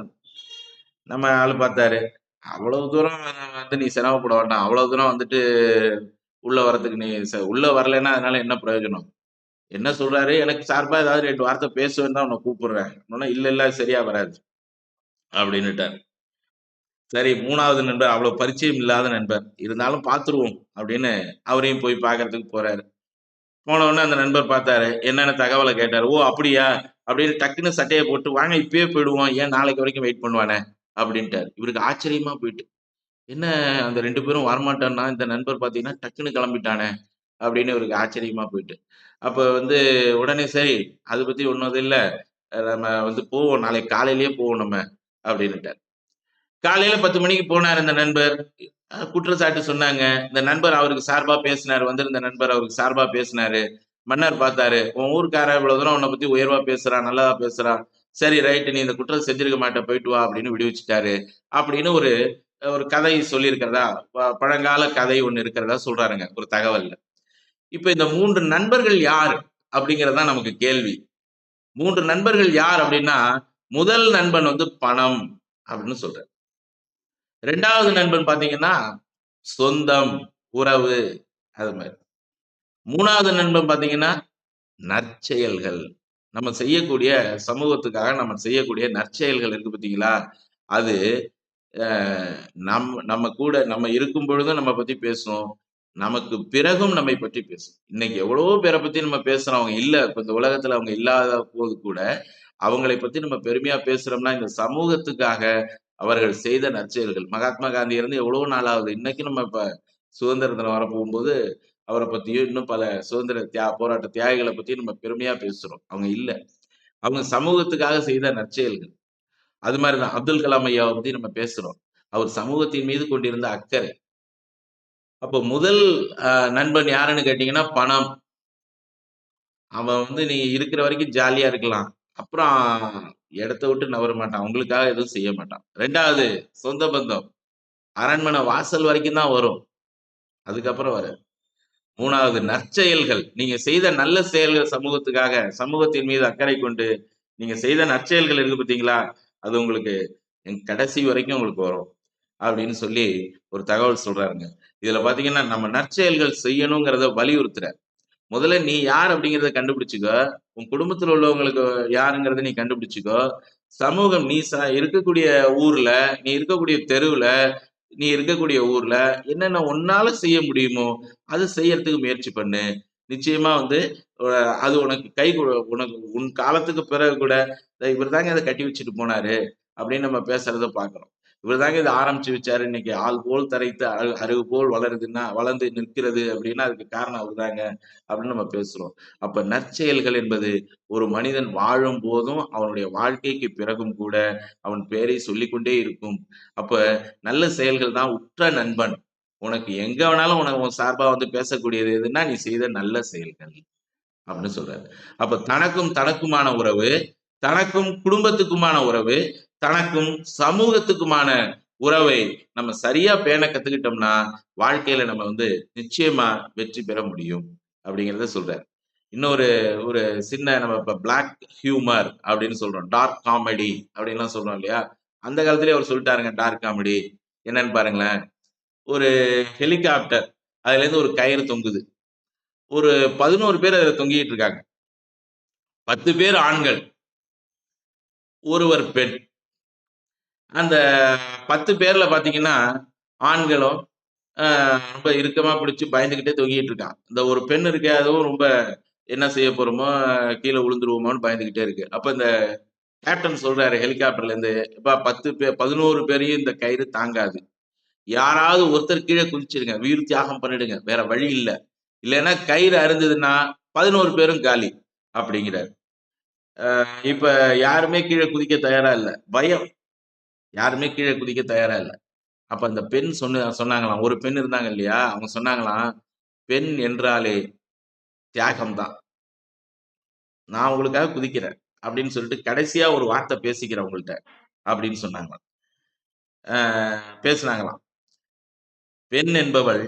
நம்ம ஆளு பார்த்தாரு. "அவ்வளவு தூரம் வந்து நீ சிரமப்பட வேண்டாம். அவ்வளவு தூரம் வந்துட்டு உள்ள வர்றதுக்கு நீ உள்ள வரலைன்னா அதனால என்ன பிரயோஜனம்? என்ன சொல்றாரு, எனக்கு சார்பா ஏதாவது 2 வார்த்தை பேசுவேன்னு தான் உன்ன கூப்பிடுறேன்." "இல்ல, இல்ல சரியா வராது." அப்படின்னுட்டாரு. சரி 3வது நண்பர் அவ்வளவு பரிச்சயம் இல்லாத நண்பர். இருந்தாலும் பார்த்துருவோம் அப்படின்னு அவரையும் போய் பார்க்கறதுக்கு போறாரு. போன உடனே அந்த நண்பர் பார்த்தாரு. என்னென்ன தகவல கேட்டாரு. "ஓ! அப்படியா?" அப்படின்னு டக்குன்னு சட்டைய போட்டு, "வாங்க இப்பயே போயிடுவோம். ஏன் நாளைக்கு வரைக்கும் வெயிட் பண்ணுவானே?" அப்படின்ட்டாரு. இவருக்கு ஆச்சரியமா போயிட்டு. என்ன அந்த 2 பேரும் வரமாட்டோம்னா, இந்த நண்பர் பார்த்தீங்கன்னா, டக்குன்னு கிளம்பிட்டானே அப்படின்னு இவருக்கு ஆச்சரியமா போயிட்டு. அப்ப வந்து உடனே சரி, அத பத்தி ஒண்ணும் இது இல்ல. நம்ம வந்து போவோம். நாளைக்கு காலையிலேயே போவோம் நம்ம அப்படின்னுட்டாரு. காலையில 10 மணிக்கு போனாரு இந்த நண்பர். குற்றச்சாட்டு சொன்னாங்க. இந்த நண்பர் அவருக்கு சார்பா பேசினாரு. வந்திருந்த நண்பர் அவருக்கு சார்பா பேசினாரு. மன்னர் பார்த்தாரு. "உன் ஊர்க்காரன் இவ்வளவு தூரம் உன்ன பத்தி உயர்வா பேசுறான், நல்லதா பேசுறான். சரி ரைட் நீ இந்த குற்றம் செஞ்சிருக்க மாட்ட. போயிட்டு வா" அப்படின்னு விடுவிச்சுட்டாரு. அப்படின்னு ஒரு ஒரு கதை சொல்லியிருக்கிறதா, பழங்கால கதை ஒண்ணு இருக்கிறதா சொல்றாருங்க ஒரு தகவல்ல. இப்ப இந்த 3 நண்பர்கள் யார்? அப்படிங்கிறது தான் நமக்கு கேள்வி. 3 நண்பர்கள் யார் அப்படின்னா, முதல் நண்பன் வந்து பணம் அப்படின்னு சொல்றாரு. 2வது நண்பன் பார்த்தீங்கன்னா, சொந்தம், உறவு அது மாரி. 3வது நண்பன் பார்த்தீங்கன்னா, நற்செயல்கள். நம்ம செய்யக்கூடிய சமூகத்துக்காக நம்ம செய்யக்கூடிய நற்செயல்கள் இருக்கு பார்த்தீங்களா? அது அ நம்ம கூட நம்ம இருக்கும் பொழுதும் நம்ம பத்தி பேசும். நமக்கு பிறகும் நம்மை பற்றி பேசும். இன்னைக்கு எவ்வளவோ பேர பத்தி நம்ம பேசுறோம். அவங்க இல்ல. இப்ப இந்த உலகத்துல அவங்க இல்லாத போது கூட, அவங்களை பத்தி நம்ம பெருமையா பேசுறோம்னா, இந்த சமூகத்துக்காக அவர்கள் செய்த நற்செயல்கள். மகாத்மா காந்தி இறந்து எவ்வளவோ நாள் ஆகுது. இன்னைக்கும் நம்ம இப்ப சுதந்திர தினம் வரப்போகும்போது, அவர பத்தியும், இன்னும் பல சுதந்திர போராட்ட தியாகிகள பத்தியும் நம்ம பெருமையா பேசுறோம். அவங்க இல்ல. அவங்க சமூகத்துக்காக செய்த நற்செயல்கள். அது மாரி தான் அப்துல் கலாம் ஐயாவ பத்தி நம்ம பேசுறோம். அவர் சமூகத்தின் மீது கொண்டிருந்த அக்கறை. அப்போ முதல் நண்பன் யாருன்னு கேட்டீங்கன்னா, பணம். அவன் வந்து நீ இருக்கிற வரைக்கும் ஜாலியா இருக்கலாம். அப்புறம் இடத்த விட்டு நகர மாட்டான். உங்களுக்காக எதுவும் செய்ய மாட்டான். 2வது சொந்த பந்தம். அரண்மனை வாசல் வரைக்கும் தான் வரும். அதுக்கப்புறம் வராது. 3வது நற்செயல்கள். நீங்க செய்த நல்ல செயல்கள் சமூகத்துக்காக, சமூகத்தின் மீது அக்கறை கொண்டு, நீங்க செய்த நற்செயல்கள் இருக்கு பார்த்தீங்களா? அது உங்களுக்கு கடைசி வரைக்கும் உங்களுக்கு வரும். அப்படின்னு சொல்லி ஒரு தகவல் சொல்றாருங்க. இதுல பார்த்தீங்கன்னா, நம்ம நற்செயல்கள் செய்யணுங்கிறத வலியுறுத்துறார். முதல்ல நீ யார் அப்படிங்கிறத கண்டுபிடிச்சுக்கோ. உன் குடும்பத்துல உள்ளவங்களுக்கு யாருங்கிறத நீ கண்டுபிடிச்சுக்கோ. சமூகம் நீ இருக்கக்கூடிய ஊர்ல, நீ இருக்கக்கூடிய தெருவுல, நீ இருக்கக்கூடிய ஊர்ல என்னென்ன உன்னால செய்ய முடியுமோ, அத செய்யறதுக்கு முயற்சி பண்ணு. நிச்சயமா வந்து அது உனக்கு உனக்கு உன் காலத்துக்கு பிறகு கூட, இவரு தாங்க அத கட்டி வச்சுட்டு போனாரு அப்படின்னு நம்ம பேசுறத பார்க்கிறோம். இவர் தாங்க இதை ஆரம்பிச்சு வச்சாரு. இன்னைக்கு ஆள் போல் தரைத்து அருகு போல் வளருதுன்னா வளர்ந்து நிற்கிறது அப்படின்னா அதுக்கு காரணம் அவர்தாங்க அப்படின்னு நம்ம பேசுறோம். அப்ப நற்செயல்கள் என்பது ஒரு மனிதன் வாழும் போதும் அவனுடைய வாழ்க்கைக்கு பிறகும் கூட அவன் பெயரை சொல்லிக்கொண்டே இருக்கும். அப்ப நல்ல செயல்கள் தான் உற்ற நண்பன். உனக்கு எங்க வேணாலும் உனக்கு உன் சார்பா வந்து பேசக்கூடியது எதுன்னா நீ செய்த நல்ல செயல்கள் அப்படின்னு சொல்றாரு. அப்ப தனக்கும் தனக்குமான உறவு, தனக்கும் குடும்பத்துக்குமான உறவு, தனக்கும் சமூகத்துக்குமான உறவை நம்ம சரியா பேண கத்துக்கிட்டோம்னா வாழ்க்கையில நம்ம வந்து நிச்சயமா வெற்றி பெற முடியும் அப்படிங்கிறத சொல்றாரு. இன்னொரு ஒரு சின்ன நம்ம இப்ப பிளாக் ஹியூமர் அப்படின்னு சொல்றோம், டார்க் காமெடி அப்படின்லாம் சொல்றோம் இல்லையா? அந்த காலத்திலேயே அவர் சொல்லிட்டாருங்க டார்க் காமெடி என்னன்னு பாருங்களேன். ஒரு ஹெலிகாப்டர் அதுல இருந்து ஒரு கயிறு தொங்குது. ஒரு 11 பேர் அதுல தொங்கிட்டு இருக்காங்க. 10 பேர் ஆண்கள், ஒருவர் பெண். அந்த 10 பேர்ல பாத்தீங்கன்னா ஆண்களும் ரொம்ப இறுக்கமா பிடிச்சு பயந்துகிட்டே தொங்கிட்டு இருக்கான். இந்த ஒரு பெண் இருக்கே அதுவும் ரொம்ப என்ன செய்ய போறோமோ கீழே விழுந்துருவோமோன்னு பயந்துகிட்டே இருக்கு. அப்ப இந்த கேப்டன் சொல்றாரு ஹெலிகாப்டர்ல இருந்து, "எப்பா 10 பேர் 11 பேரையும் இந்த கயிறு தாங்காது. யாராவது ஒருத்தர் கீழே குதிச்சிருங்க. உயிர் தியாகம் பண்ணிடுங்க. வேற வழி இல்ல. இல்லைன்னா கயிறு அறுந்ததுன்னா 11 பேரும் காலி" அப்படிங்கிறாரு. இப்ப யாருமே கீழே குதிக்க தயாரா இல்ல. பயம். யாருமே கீழே குதிக்க தயாரா இல்ல. அப்ப அந்த பெண் சொன்னாங்களாம். ஒரு பெண் இருந்தாங்க இல்லையா? அவங்க சொன்னாங்களாம், "பெண் என்றாலே தியாகம் தான். நான் உங்களுக்காக குதிக்கிறேன்." அப்படின்னு சொல்லிட்டு கடைசியா ஒரு வார்த்தை பேசிக்கிறேன் உங்கள்ட்ட அப்படின்னு சொன்னாங்களாம். அ பேசுனாங்களாம். பெண் என்பவள்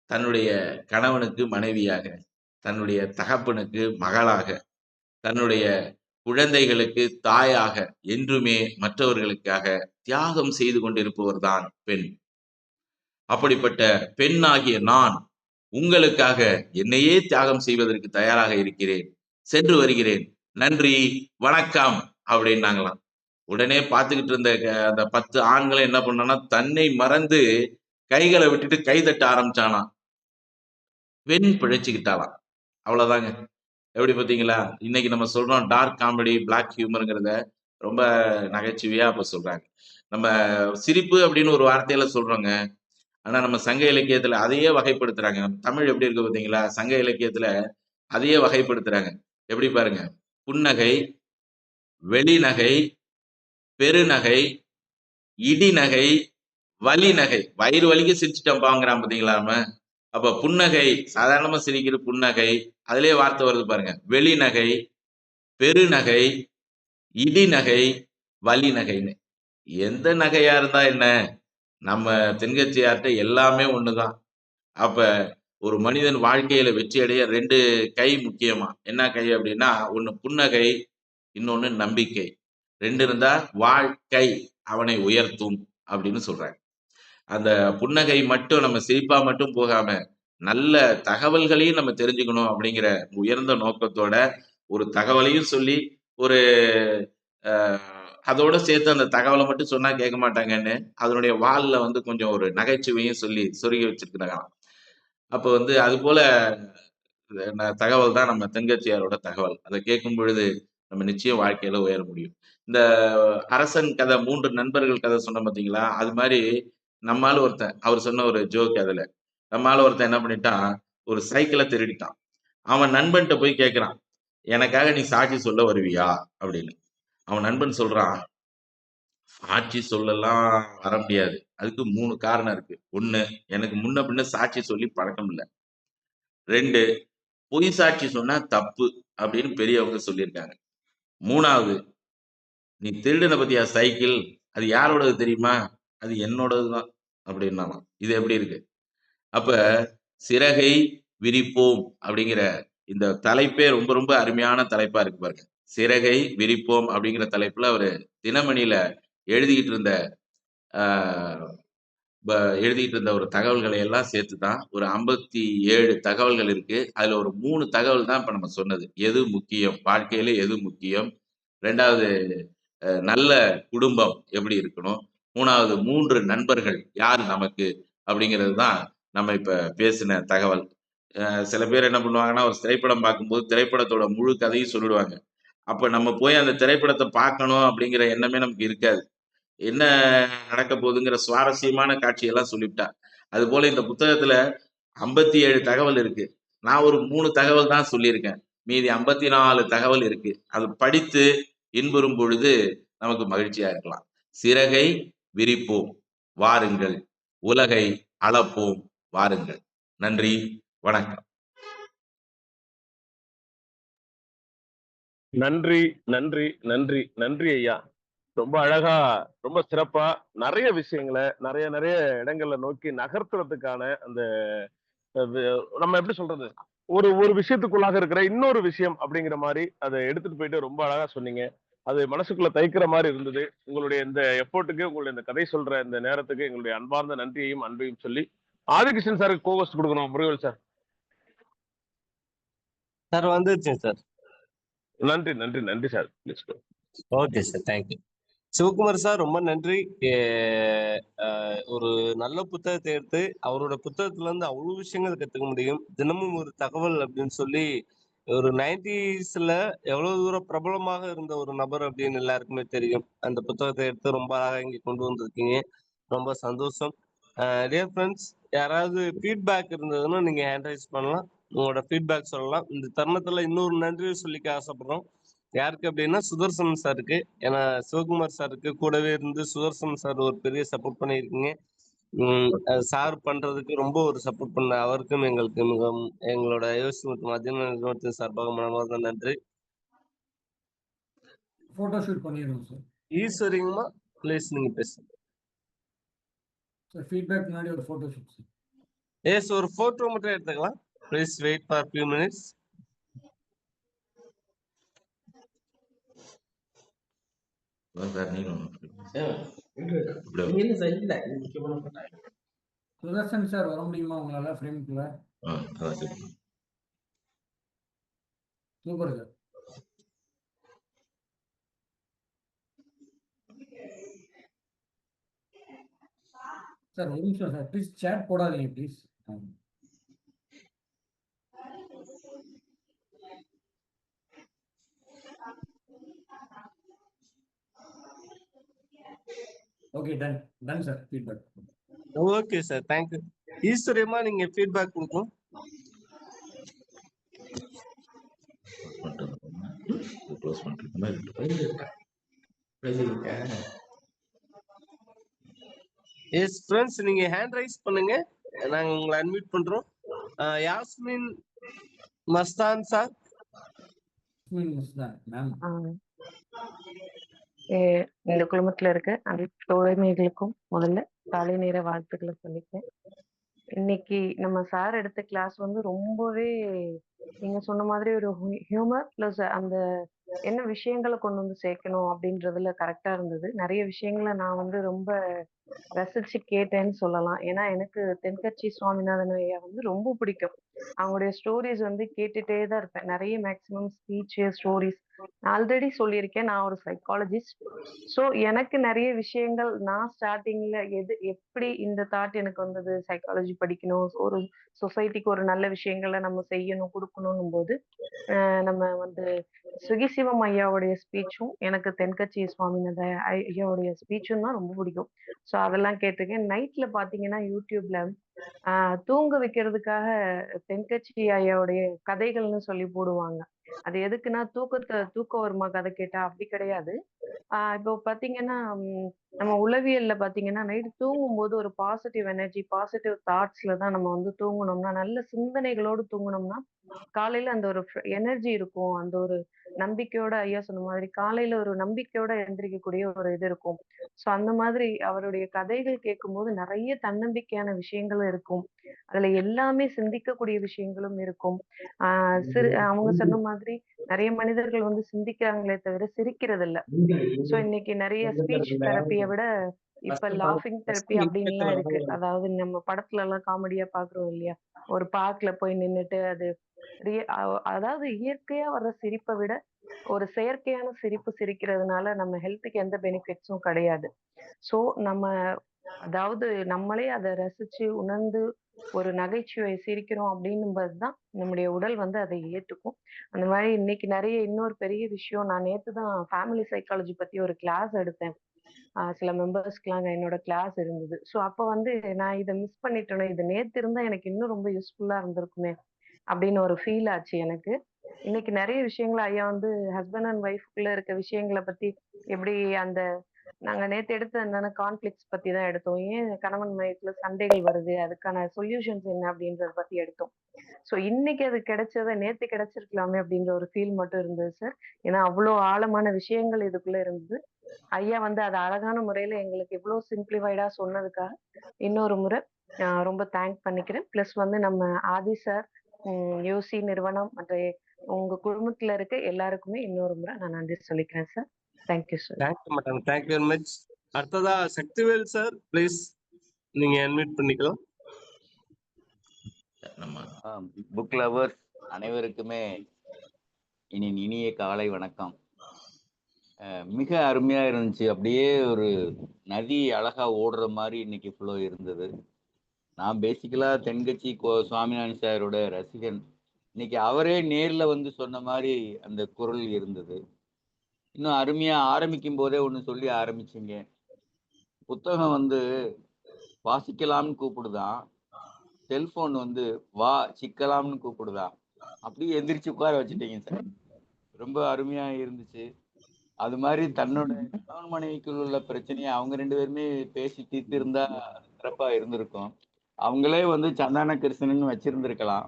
தன்னுடைய கணவனுக்கு மனைவியாக, தன்னுடைய தகப்பனுக்கு மகளாக, தன்னுடைய குழந்தைகளுக்கு தாயாக என்றுமே மற்றவர்களுக்காக தியாகம் செய்து கொண்டிருப்பவர் தான் பெண். அப்படிப்பட்ட பெண்ணாகிய நான் உங்களுக்காக என்னையே தியாகம் செய்வதற்கு தயாராக இருக்கிறேன். சென்று வருகிறேன். நன்றி, வணக்கம் அப்படின்னாங்களாம். உடனே பார்த்துக்கிட்டு இருந்த அந்த 10 ஆண்களும் என்ன பண்ணான்னா, தன்னை மறந்து கைகளை விட்டுட்டு கை தட்ட ஆரம்பிச்சானாம். பெண் பிழைச்சுக்கிட்டாளாம். அவ்வளவுதாங்க. எப்படி பார்த்தீங்களா? இன்னைக்கு நம்ம சொல்றோம் டார்க் காமெடி, பிளாக் ஹியூமர்ங்கிறத ரொம்ப நகைச்சுவையா அப்ப சொல்றாங்க. நம்ம சிரிப்பு அப்படின்னு ஒரு வார்த்தையில சொல்றோங்க. ஆனா நம்ம சங்க இலக்கியத்துல அதையே வகைப்படுத்துறாங்க. நம்ம தமிழ் எப்படி இருக்கு பார்த்தீங்களா? சங்க இலக்கியத்துல அதையே வகைப்படுத்துறாங்க. எப்படி பாருங்க. புன்னகை, வெளிநகை, பெருநகை, இடிநகை, வலிநகை. வயிறு வலிக்க சிரிச்சுட்டோம்ப்பாங்கிறான் பார்த்தீங்களா அவன்? அப்ப புன்னகை சாதாரணமா சிரிக்கிற புன்னகை. அதிலேயே வார்த்தை வருது பாருங்க. வெளிநகை, பெருநகை, இடிநகை, வலிநகைன்னு. எந்த நகையா இருந்தா என்ன? நம்ம தென்கட்சியார்ட்ட எல்லாமே ஒண்ணுதான். அப்ப ஒரு மனிதன் வாழ்க்கையில வெற்றி அடைய 2 கை முக்கியமா. என்ன கை அப்படின்னா, ஒண்ணு புன்னகை, இன்னொன்னு நம்பிக்கை. 2 இருந்தா வாழ்க்கை அவனை உயர்த்தும் அப்படின்னு சொல்றாங்க. அந்த புன்னகை மட்டும் நம்ம சிரிப்பா மட்டும் போகாம, நல்ல தகவல்களையும் நம்ம தெரிஞ்சுக்கணும் அப்படிங்கிற உயர்ந்த நோக்கத்தோட, ஒரு தகவலையும் சொல்லி, ஒரு அ அதோட சேர்த்து அந்த தகவல மட்டும் சொன்னா கேட்க மாட்டாங்கன்னு, அதனுடைய வால்ல வந்து கொஞ்சம் ஒரு நகைச்சுவையும் சொல்லி சொருகி வச்சிருக்கிறாங்களாம். அப்ப வந்து அதுபோல தகவல் தான் நம்ம தென்கட்சியாரோட தகவல். அத கேட்கும் பொழுது, நம்ம நிச்சயம் வாழ்க்கையில உயர முடியும். இந்த அரசன் கதை 3 நண்பர்கள் கதை சொன்னேன் பார்த்தீங்களா? அது மாரி நம்ம ஆளு ஒருத்தன், அவர் சொன்ன ஒரு ஜோக் அதுல. நம்ம ஆளு ஒருத்தன் என்ன பண்ணிட்டான், ஒரு சைக்கிள திருடிட்டான். அவன் நண்பன்ட்ட போய் கேட்கிறான், "எனக்காக நீ சாட்சி சொல்ல வருவியா?" அப்படின்னு. அவன் நண்பன் சொல்றான், "சாட்சி சொல்லலாம் வர முடியாது. அதுக்கு 3 காரணம் இருக்கு. 1 எனக்கு முன்ன பின்ன சாட்சி சொல்லி பழக்கம் இல்ல. 2 பொய் சாட்சி சொன்னா தப்பு அப்படின்னு பெரியவங்க சொல்லியிருக்காங்க. 3வது நீ திருடின பாத்தியா சைக்கிள், அது யாரோடது தெரியுமா? அது என்னோடது தான் அப்படின்னானாம். இது எப்படி இருக்கு? அப்ப சிறகை விரிப்போம் அப்படிங்கிற இந்த தலைப்பே ரொம்ப ரொம்ப அருமையான தலைப்பா இருக்கு பாருங்க. சிறகை விரிப்போம் அப்படிங்கிற தலைப்புல அவரு தினமணியில எழுதிக்கிட்டு இருந்த ஆ ப எழுதிட்டு இருந்த ஒரு தகவல்களை எல்லாம் சேர்த்து தான் ஒரு 57 தகவல்கள் இருக்கு. அதுல ஒரு 3 தகவல் தான் இப்ப நம்ம சொன்னது. எது முக்கியம்? வாழ்க்கையில எது முக்கியம்? 2வது நல்ல குடும்பம் எப்படி இருக்கணும்? 3வது 3 நண்பர்கள் யார் நமக்கு? அப்படிங்கிறது தான் நம்ம இப்ப பேசின தகவல். சில பேர் என்ன பண்ணுவாங்கன்னா, ஒரு திரைப்படம் பார்க்கும்போது திரைப்படத்தோட முழு கதையும் சொல்லிடுவாங்க. அப்ப நம்ம போய் அந்த திரைப்படத்த பார்க்கணும் அப்படிங்கிற எண்ணமே நமக்கு இருக்காது. என்ன நடக்க போகுதுங்கிற சுவாரஸ்யமான காட்சியெல்லாம் சொல்லிவிட்டா. அதுபோல இந்த புத்தகத்துல 57 தகவல் இருக்கு. நான் ஒரு 3 தகவல் தான் சொல்லியிருக்கேன். மீதி 54 தகவல் இருக்கு. அது படித்து இன்புறும் பொழுது நமக்கு மகிழ்ச்சியா இருக்கலாம். சிறகை விரிப்போம், வாருங்கள். உலகை அளப்போம், வாருங்கள். நன்றி, வணக்கம். நன்றி, நன்றி, நன்றி, நன்றி ஐயா. ரொம்ப அழகா, ரொம்ப சிறப்பா நிறைய விஷயங்களை நிறைய இடங்கள்ல நோக்கி நகர்த்துறதுக்கான அந்த நம்ம எப்படி சொல்றது, ஒரு ஒரு விஷயத்துக்குள்ளாக இருக்கிற இன்னொரு விஷயம் அப்படிங்கிற மாதிரி அதை எடுத்துட்டு போயிட்டு ரொம்ப அழகா சொன்னீங்க. அது மனசுக்குள்ள தைக்கிற மாதிரி இருந்தது. உங்களுடைய இந்த எஃபோர்ட்டுக்கு, உங்களுடைய இந்த கதை சொல்ற இந்த நேரத்துக்கு எங்களுடைய அன்பார்ந்த நன்றியையும் அன்பையும் சொல்லி ஆதிகிருஷ்ணன் சாருக்கு கோவஸ்ட் கொடுக்கணும். முருகல் சார் சார் வந்துருச்சுங்க சார். நன்றி, நன்றி, நன்றி sir. Okay sir, thank you. Sivakumar sir ரொம்ப நன்றி. ஒரு நல்ல புத்தகத்தை எடுத்து அவரோட புத்தகத்துல இருந்து அவ்வளவு விஷயங்கள் கத்துக்க முடியும். தினமும் ஒரு தகவல் அப்படின்னு சொல்லி ஒரு 90ஸ்ல எவ்வளவு தூரம் பிரபலமாக இருந்த ஒரு நபர் அப்படின்னு எல்லாருக்குமே தெரியும். அந்த புத்தகத்தை எடுத்து ரொம்ப அழகா இங்க கொண்டு வந்திருக்கீங்க. ரொம்ப சந்தோஷம். டியர் ஃப்ரெண்ட்ஸ், யாராவது ஃபீட்பேக் இருந்ததுன்னா நீங்க ஹேண்ட் ரைஸ் பண்ணலாம். உங்களோட ஃபீட்பேக் சொல்லலாம். இந்த தருணத்துல இன்னொரு நன்றி சொல்லிக்க ஆசைப்படுறோம். யாருக்கு அப்படின்னா சுதர்சன் சாருக்கு. ஏன்னா சிவகுமார் சாருக்கு கூடவே இருந்து சுதர்சன் சார் ஒரு பெரிய சப்போர்ட் பண்ணியிருக்கீங்க. சார் பண்றதுக்கு ரொம்ப ஒரு சப்போர்ட் பண்ண அவருக்கும் எங்களுக்கு மிகவும் எங்களோட யோசி மற்றும் மத்திய நிறுவனத்தின் சார்பாக மனமார்ந்த நன்றி. போட்டோ ஷூட் பண்ணிடுவோம் சார். ஈஸ்வரிங்கம்மா ப்ளீஸ் நீங்க பேசுங்க சார். ஃபீட்பேக் முன்னாடி ஒரு போட்டோ ஷூட் சார். எஸ், ஒரு போட்டோ மட்டும் எடுத்துக்கலாம். Please wait for few minutes. Sudarshan sir வர முடியுமா உங்களால ஃப்ரேம்குள்ள? Super sir. சார் ஒரு நிமிஷம் சார், ப்ளீஸ் சேட் போடாதீங்க please. Okay, done sir. Feedback okay sir, thank you. ஈஸ்வரியம்மா நீங்க ஃபீட்பேக் கொடுக்கும். எஸ் ஃப்ரெண்ட்ஸ், நீங்க ஹேண்ட் ரைஸ் பண்ணுங்க, நாங்க உங்களை அன்மியூட் பண்றோம். யாஸ்மின் மஸ்தான் சார். மேம், இந்த குழுமத்துல இருக்க அனைத்து தோழமைகளுக்கும் முதல்ல காலை நேர வாழ்த்துக்களை சொல்லிக்கிறேன். இன்னைக்கு நம்ம சார் எடுத்த கிளாஸ் வந்து ரொம்பவே நீங்க சொன்ன மாதிரி ஒரு ஹியூமர் பிளஸ் அந்த என்ன விஷயங்களை கொண்டு வந்து சேர்க்கணும் அப்படின்றதுல கரெக்டா இருந்தது. நிறைய விஷயங்களை நான் வந்து ரொம்ப ரசிச்சு கேட்டேன்னு சொல்லலாம். ஏன்னா எனக்கு தென்கட்சி சுவாமிநாதன் ஐயா வந்து ரொம்ப பிடிக்கும். அவங்களுடைய ஸ்டோரிஸ் வந்து கேட்டுட்டே தான் இருப்பேன். நிறைய மேக்சிமம் ஸ்பீச் ஸ்டோரிஸ் ஆல்ரெடி சொல்லியிருக்கேன். நான் ஒரு சைக்காலஜிஸ்ட். ஸோ எனக்கு நிறைய விஷயங்கள் நான் ஸ்டார்டிங்ல எப்படி இந்த தாட் எனக்கு வந்தது, சைக்காலஜி படிக்கணும், ஒரு சொசைட்டிக்கு ஒரு நல்ல விஷயங்களை நம்ம செய்யணும் கொடுக்கணும் போது நம்ம வந்து சுகிசிவம் ஐயாவுடைய ஸ்பீச்சும் எனக்கு தென்கட்சி சுவாமிநாதன் ஐயாவுடைய ஸ்பீச்சும் தான் ரொம்ப பிடிக்கும். ஸோ அதெல்லாம் கேட்டிருக்கேன். நைட்ல பாத்தீங்கன்னா யூடியூப்ல தூங்க வைக்கிறதுக்காக தென்கட்சி ஐயாவுடைய கதைகள்னு சொல்லி போடுவாங்க. அது எதுக்குன்னா தூக்கம் வருமா கதை கேட்டா? அப்படி கிடையாது. இப்போ பாத்தீங்கன்னா நம்ம உளவியல்ல பாத்தீங்கன்னா நைட் தூங்கும்போது ஒரு பாசிட்டிவ் எனர்ஜி, பாசிட்டிவ் தாட்ஸ்ல தான் நம்ம வந்து தூங்கணும்னா, நல்ல சிந்தனைகளோடு தூங்கணும்னா காலையில அந்த ஒரு எனர்ஜி இருக்கும். அந்த ஒரு நம்பிக்கையோட ஐயா சொன்ன மாதிரி காலையில ஒரு நம்பிக்கையோட எந்திரிக்கக்கூடிய ஒரு இது இருக்கும். சோ அந்த மாதிரி அவருடைய கதைகள் கேட்கும்போது நிறைய தன்னம்பிக்கையான விஷயங்களும் இருக்கும். அதுல எல்லாமே சிந்திக்கக்கூடிய விஷயங்களும் இருக்கும். அவங்க சொன்ன மாதிரி நிறைய மனிதர்கள் வந்து சிந்திக்கிறாங்களே தவிர சிரிக்கிறது இல்ல. சோ இன்னைக்கு நிறைய ஸ்பீச் தெரப்பிய விட இப்ப லாஃபிங் தெரப்பி அப்படின்லாம் இருக்கு. அதாவது நம்ம படத்துல எல்லாம் காமெடியா பாக்குறோம் இல்லையா? ஒரு பார்க்ல போய் நின்னுட்டு அது அதாவது இயற்கையா வர்ற சிரிப்பை விட ஒரு செயற்கையான சிரிப்பு சிரிக்கிறதுனால நம்ம ஹெல்த்துக்கு எந்த பெனிஃபிட்ஸும் கிடையாது. சோ நம்ம அதாவது நம்மளே அதை ரசிச்சு உணர்ந்து ஒரு நகைச்சுவை சிரிக்கிறோம் அப்படின்னும்போதுதான் நம்முடைய உடல் வந்து அதை ஏத்துக்கும். அந்த மாதிரி இன்னைக்கு நிறைய இன்னொரு பெரிய விஷயம், நான் நேத்துதான் ஃபேமிலி சைக்காலஜி பத்தி ஒரு கிளாஸ் எடுத்தேன். சில மெம்பர்ஸ்க்குலாம் என்னோட கிளாஸ் இருந்தது. ஸோ அப்ப வந்து நான் இத மிஸ் பண்ணிட்டேனே! இது நேத்து இருந்தா எனக்கு இன்னும் ரொம்ப யூஸ்ஃபுல்லா இருந்திருக்குமே! அப்படின்னு ஒரு ஃபீல் ஆச்சு எனக்கு. இன்னைக்கு நெறைய விஷயங்கள ஐயா வந்து ஹஸ்பண்ட் அண்ட் ஒய்ஃப்குள்ள இருக்க விஷயங்கள பத்தி எப்படி அந்த நாங்க நேத்து எடுத்த அந்த கான்ஃப்ளிக்ட்ஸ் பத்தி தான் எடுத்தோம். ஏன் கணவன் மனைவிக்குள்ள சண்டைகள் வருது? அதுக்கான சொல்யூஷன்ஸ் என்ன? அப்படின்றத பத்தி எடுத்தோம். ஸோ இன்னைக்கு அது கிடைச்சத நேத்து கிடைச்சிருக்கலாமே அப்படின்ற ஒரு ஃபீல் மட்டும் இருந்தது சார். ஏன்னா அவ்ளோ ஆழமான விஷயங்கள் இதுக்குள்ள இருந்தது. ஐயா வந்து அத அழகான முறையில எங்களுக்கு இவ்ளோ சிம்ப்ளிஃபைடா சொன்னதுக்காக இன்னொரு முறை ரொம்ப தேங்க் பண்ணிக்கிறேன். பிளஸ் வந்து நம்ம ஆதி சார், யூசி நிறுவனம் மற்ற உங்க குழுமத்துல இருக்க எல்லாருக்குமே இன்னொரு முறை நான் நன்றி சொல்லிக்கிறேன் sir. Thank you sir. Thank you madam, thank you very much. அடுத்ததா சக்திவேல் சார், ப்ளீஸ் நீங்க அன்மியூட் பண்ணிக்கலாம். நம்ம புக் லவர்ஸ் அனைவருக்குமே இனிய காலை வணக்கம். மிக அருமையா இருந்துச்சு. அப்படியே ஒரு நதி அழகா ஓடுற மாதிரி இன்னைக்கு ஃப்ளோ இருந்தது. நான் பேசிக்கலா தென்கட்சி சுவாமிநாதன் சாரோட ரசிகன். இன்னைக்கு அவரே நேர்ல வந்து சொன்ன மாதிரி அந்த குரல் இருந்தது. இன்னும் அருமையா ஆரம்பிக்கும் போதே ஒண்ணு சொல்லி ஆரம்பிச்சிங்க. புத்தகம் வந்து வாசிக்கலாம்னு கூப்பிடுதான், செல்போன் வந்து வா சிக்கலாம்னு கூப்பிடுதான். அப்படியே எந்திரிச்சு உட்கார வச்சுட்டீங்க சார். ரொம்ப அருமையா இருந்துச்சு. அது மாதிரி தன்னோட கணவன் மனைவிக்குள் உள்ள பிரச்சனையை அவங்க 2 பேருமே பேசி தீர்த்து இருந்தா சிறப்பா இருந்திருக்கும். அவங்களே வந்து சந்தான கிருஷ்ணன் வச்சிருந்திருக்கலாம்.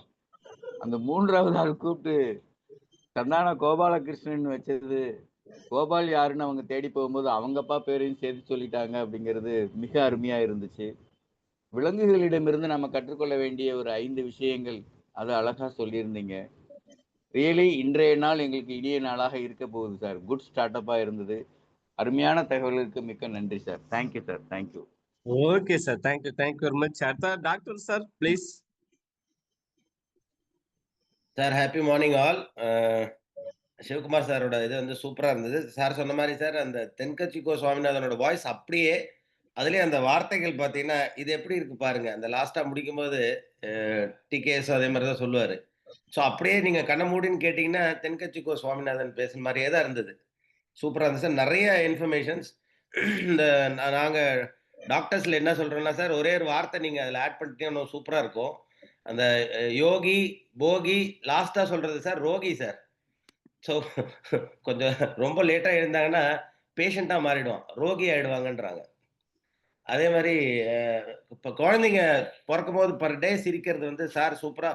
அந்த 3வது ஆள் கூப்பிட்டு சந்தான கோபாலகிருஷ்ணன் வச்சது, கோபால் யாருன்னு அவங்க தேடி போகும்போது அவங்க அப்பா பேரையும் சேர்த்து சொல்லிட்டாங்க அப்படிங்கிறது மிக அருமையா இருந்துச்சு. விலங்குகளிடமிருந்து நம்ம கற்றுக்கொள்ள வேண்டிய ஒரு 5 விஷயங்கள் அது அழகா சொல்லியிருந்தீங்க. ரியலி இன்றைய நாள் எங்களுக்கு இனிய நாளாக இருக்க போகுது சார். குட் ஸ்டார்ட்-அப்பா இருந்தது. அருமையான தகவலுக்கு மிக்க நன்றி sir. Thank you sir. Thank you. Okay sir, thank you very much. அடுத்த doctor sir, please. Sir happy morning all. Sivakumar சாரோட இது வந்து சூப்பரா இருந்தது. சார் சொன்ன மாரி சார் அந்த தென்கட்சி கோ. சுவாமிநாதனோட வாய்ஸ் அப்படியே அதிலேயே அந்த வார்த்தைகள் பார்த்தீங்கன்னா, இது எப்படி இருக்கு பாருங்க. அந்த லாஸ்ட்டா முடிக்கும்போது டி.கே.எஸ். அதே மாரி தான் சொல்லுவாரு. ஸோ அப்படியே நீங்க கண்ண மூடின்னு கேட்டீங்கன்னா, தென்கட்சி கோ. சுவாமிநாதன் பேசுன மாரியே தான் இருந்தது. சூப்பரா இருந்துச்சு சார். நெறைய இன்ஃபர்மேஷன்ஸ் இந்த நாங்க டாக்டர்ஸ்ல என்ன சொல்றோம்னா சார், ஒரே ஒரு வார்த்தை நீங்க அதில ஆட் பண்ணிட்டீங்கன்னா இன்னும் சூப்பரா இருக்கும். அந்த யோகி, போகி லாஸ்ட்டா சொல்றது சார் ரோகி சார். ஸோ கொஞ்சம் ரொம்ப லேட்டா எழுந்தாங்கன்னா, பேஷண்ட்டா மாறிடுவான். ரோகி ஆயிடுவாங்கன்றாங்க. அதே மாரி அ இப்ப குழந்தைங்க பொறக்கும்போது பெர் டே சிரிக்கிறது வந்து சார் சூப்பரா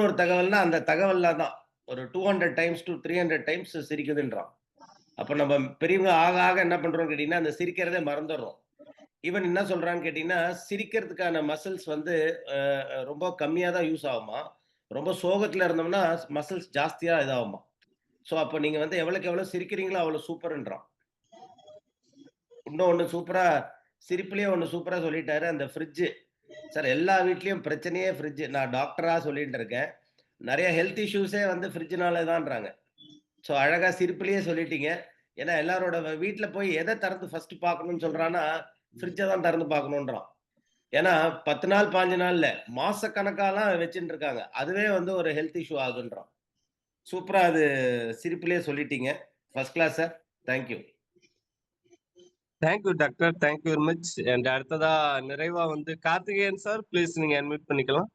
ஒரு தகவல்னா, அந்த தகவல்ல தான். ஒரு 200 டைம்ஸ் டூ 300 டைம்ஸ் சிரிக்குதுன்றான். அப்ப நம்ம பெரியவங்க ஆக ஆக என்ன பண்றோம்னு கேட்டீங்கன்னா, அந்த சிரிக்கிறதே மறந்துடுறோம். ஈவன் என்ன சொல்றான்னு கேட்டீங்கன்னா, சிரிக்கிறதுக்கான மசில்ஸ் வந்து அ ரொம்ப கம்மியா தான் யூஸ் ஆகுமாம். ரொம்ப சோகத்துல இருந்தோம்னா, மசில்ஸ் ஜாஸ்தியா இதாகுமாம். ஸோ, அப்ப நீங்க வந்து எவ்வளவுக்கு எவ்வளவு சிரிக்கிறீங்களோ அவ்வளோ சூப்பர்ன்றான். இன்னும் ஒண்ணு சூப்பரா சிரிப்பிலேயே ஒண்ணு சூப்பரா சொல்லிட்டாரு. அந்த ஃப்ரிட்ஜ். சார் எல்லா வீட்லயும் பிரச்சனையே ஃப்ரிட்ஜ். நான் டாக்டரா சொல்லிட்டு இருக்கேன். நெறைய ஹெல்த் இஷ்யூஸே வந்து ஃப்ரிட்ஜ்னால தான்றாங்க. ஸோ, அழகா சிரிப்பிலேயே சொல்லிட்டீங்க. ஏன்னா எல்லாரோட வீட்ல போய் எத திறந்து ஃபர்ஸ்ட் பார்க்கணும்னு சொல்றான்னா, ஃப்ரிட்ஜ தான் திறந்து பார்க்கணுன்றான். ஏன்னா 10 நாள், 15 நாள் இல்ல. மாசக்கணக்காலாம் வச்சுட்டு இருக்காங்க. அதுவே வந்து ஒரு ஹெல்த் இஷ்யூ ஆகுன்றான். சூப்பரா அது சிரிப்பிலேயே சொல்லிட்டீங்க. First class sir. Thank you. Thank you doctor, thank you very much. And அடுத்ததா நிறைவா வந்து கார்த்திகேயன் சார், ப்ளீஸ் நீங்க அன்மியூட் பண்ணிக்கலாம்.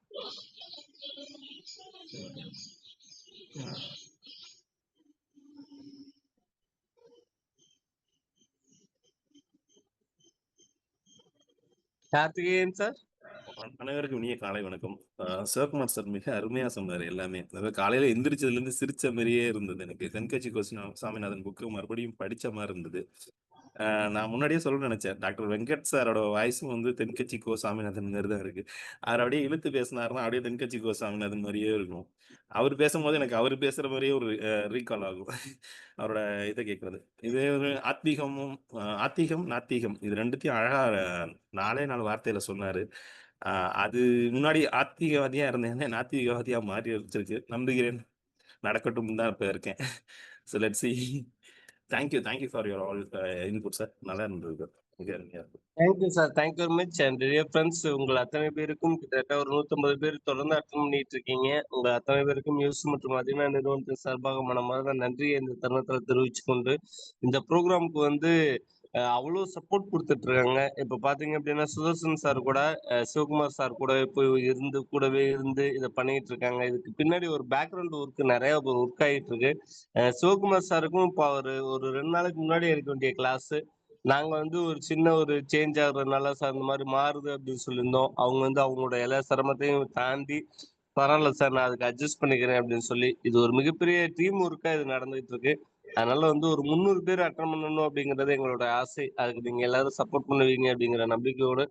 கார்த்திகேயன் சார். அனைவருக்கும் இனிய காலை வணக்கம். சிவகுமார் சார் மிக அருமையா சொன்னாரு எல்லாமே. அதாவது காலையில எந்திரிச்சதுலேருந்து சிரிச்ச மாரியே இருந்தது எனக்கு. தென்கட்சி கோ. சாமிநாதன் புக்கு மறுபடியும் படிச்ச மாரி இருந்தது. நான் முன்னாடியே சொல்லணும்னு நெனச்சேன். டாக்டர் வெங்கட் சாரோட வாய்ஸும் வந்து தென்கட்சி கோ. சாமிநாதன் மாரி தான் இருக்கு. அவரு அப்படியே இழுத்து பேசினாருன்னா, அப்படியே தென்கட்சி கோ. சாமிநாதன் மாரியே இருக்கும். அவரு பேசும்போது எனக்கு அவரு பேசுற மாரியே ஒரு ரீகால் ஆகும். அவரோட இத கேட்கறது. இதே ஒரு ஆத்திகம், நாத்திகம் இது 2த்தையும் அழகா 4 வார்த்தையில சொன்னாரு. அது முன்னாடி ஆத்திகவாதியா இருந்தேன். நாத்திகவாதியா மாறி வச்சிருக்கு. நம்புகிறேன். நடக்கட்டும்னு தான் இப்ப இருக்கேன். So let's see. Thank you for your all input sir. நல்லா இருந்தது. மிக அருமையா இருக்கு. Thank you sir, thank you very much. And dear friends, உங்கள் அத்தனை பேருக்கும் கிட்டத்தட்ட ஒரு 150 பேர் தொடர்ந்து அட்டெண்ட் பண்ணிட்டு இருக்கீங்க. உங்க அத்தனை பேருக்கும் நியூஸ் மற்றும் அதினா நிறுவனத்தின் சார்பாக மனமார்ந்த நன்றியை இந்த தருணத்தில் தெரிவித்துக் கொண்டு, இந்த ப்ரோக்ராமுக்கு வந்து அவ்வளவு சப்போர்ட் கொடுத்துட்டு இருக்காங்க. இப்ப பாத்தீங்க அப்படின்னா சுதர்சன் சார் கூட சிவகுமார் சார் கூட போய் கூடவே இருந்து இதை பண்ணிட்டு இருக்காங்க. இதுக்கு பின்னாடி ஒரு பேக்ரவுண்ட் ஒர்க் நிறைய ஒர்க் ஆகிட்டு இருக்கு. சிவகுமார் சாருக்கும் இப்போ ஒரு 2 நாளைக்கு முன்னாடி எடுக்க வேண்டிய கிளாஸ் நாங்க ஒரு சின்ன ஒரு சேஞ்ச் ஆகுறதுனால சார் இந்த மாதிரி மாறுது அப்படின்னு சொல்லியிருந்தோம். அவங்க அவங்களோட எல்லா சிரமத்தையும் தாண்டி பரவாயில்ல சார் நான் அதுக்கு அட்ஜஸ்ட் பண்ணிக்கிறேன் அப்படின்னு சொல்லி இது ஒரு மிகப்பெரிய டீம் ஒர்க்கா இது நடந்துட்டு இருக்கு. அதனால ஒரு 300 பேர் அட்டன் பண்ணணும் அப்படிங்கிறது எங்களோட ஆசை. அதுக்கு நீங்க எல்லாரும் சப்போர்ட் பண்ணுவீங்க அப்படிங்கிற நம்பிக்கையோடு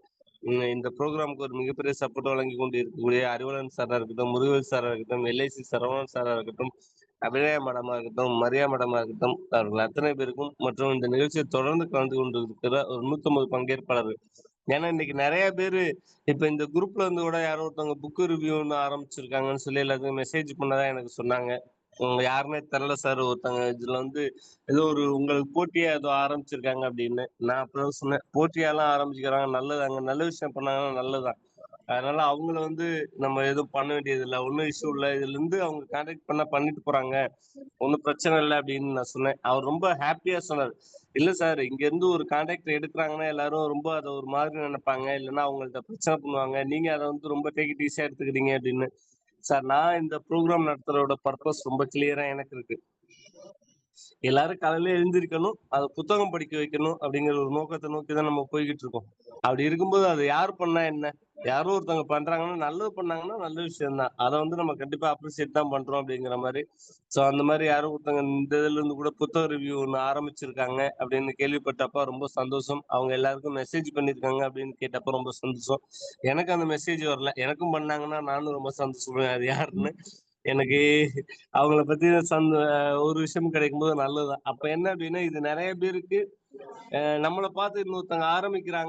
இந்த ப்ரோக்ராமுக்கு ஒரு மிகப்பெரிய சப்போர்ட் வழங்கி கொண்டு இருக்கக்கூடிய அறிவலன் சாரா இருக்கட்டும், முருகல் சாரா இருக்கட்டும், எல்ஐசி சரவணன் சாரா இருக்கட்டும், அபிநயா மேடமா இருக்கட்டும், மரியா மேடமா இருக்கட்டும், அவர்கள் அத்தனை பேருக்கும் மற்றும் இந்த நிகழ்ச்சியை தொடர்ந்து கலந்து கொண்டு இருக்கிற ஒரு 150 பங்கேற்பாளர்கள். ஏன்னா இன்னைக்கு நிறைய பேரு இப்ப இந்த குரூப்ல கூட யாரோ ஒருத்தவங்க புக் ரிவ்யூன்னு ஆரம்பிச்சிருக்காங்கன்னு சொல்லி எல்லாத்துக்கும் மெசேஜ் பண்ணதான் எனக்கு சொன்னாங்க. யாருமே தெரியல சார், ஒருத்தவங்க இதுல ஏதோ உங்களுக்கு போட்டியா ஏதோ ஆரம்பிச்சிருக்காங்க அப்படின்னு. நான் அப்பதான் சொன்னேன், போட்டியாலாம் ஆரம்பிச்சுக்கிறாங்க நல்லதாங்க, நல்ல விஷயம் பண்ணாங்கன்னா நல்லதுதான். அதனால அவங்கள நம்ம எதுவும் பண்ண வேண்டியது இல்லை, ஒன்னும் இஷ்யூ இல்லை, இதுல இருந்து அவங்க கான்டாக்ட் பண்ணிட்டு போறாங்க, ஒன்னும் பிரச்சனை இல்லை அப்படின்னு நான் சொன்னேன். அவர் ரொம்ப ஹாப்பியா சொன்னார், இல்ல சார் இங்க இருந்து ஒரு கான்டாக்ட் எடுக்கிறாங்கன்னா எல்லாரும் ரொம்ப அதை ஒரு மாதிரி நினைப்பாங்க, இல்லைன்னா அவங்கள்ட்ட பிரச்சனை பண்ணுவாங்க, நீங்க அதை ரொம்ப டேக் இட் ஈஸியா எடுத்துக்கிறீங்க அப்படின்னு. சார் நான் இந்த ப்ரோக்ராம் நடத்துறதோட பர்பஸ் ரொம்ப கிளியரா எனக்கு இருக்கு. எல்லாரும் காலையில எழுந்திருக்கணும், அதை புத்தகம் படிக்க வைக்கணும் அப்படிங்கிற ஒரு நோக்கத்தை நோக்கி தான் நம்ம போய்கிட்டு இருக்கோம். அப்படி இருக்கும்போது அதை யார் பண்ணா என்ன, யாரோ ஒருத்தவங்க பண்றாங்கன்னா நல்லது பண்ணாங்கன்னா நல்ல விஷயம் தான், அதை நம்ம கண்டிப்பா அப்ரிசியேட் தான் பண்றோம் அப்படிங்கிற மாதிரி. சோ அந்த மாதிரி யாரோ ஒருத்தவங்க இந்த இதுல இருந்து கூட புத்தக ரிவ்யூ ஒண்ணு ஆரம்பிச்சிருக்காங்க அப்படின்னு கேள்விப்பட்டப்ப ரொம்ப சந்தோஷம். அவங்க எல்லாருக்கும் மெசேஜ் பண்ணிருக்காங்க அப்படின்னு கேட்டப்ப ரொம்ப சந்தோஷம். எனக்கு அந்த மெசேஜ் வரல, எனக்கும் பண்ணாங்கன்னா நானும் ரொம்ப சந்தோஷப்படுவேன். அது யாருன்னு எனக்கு அவங்கள பத்தி ஒரு விஷயம் கிடைக்கும் போது நல்லதுதான். அப்ப என்ன அப்படின்னா இது நிறைய பேருக்கு நம்மளை பார்த்து இன்னொருத்தவங்க ஆரம்பிக்கிறாங்க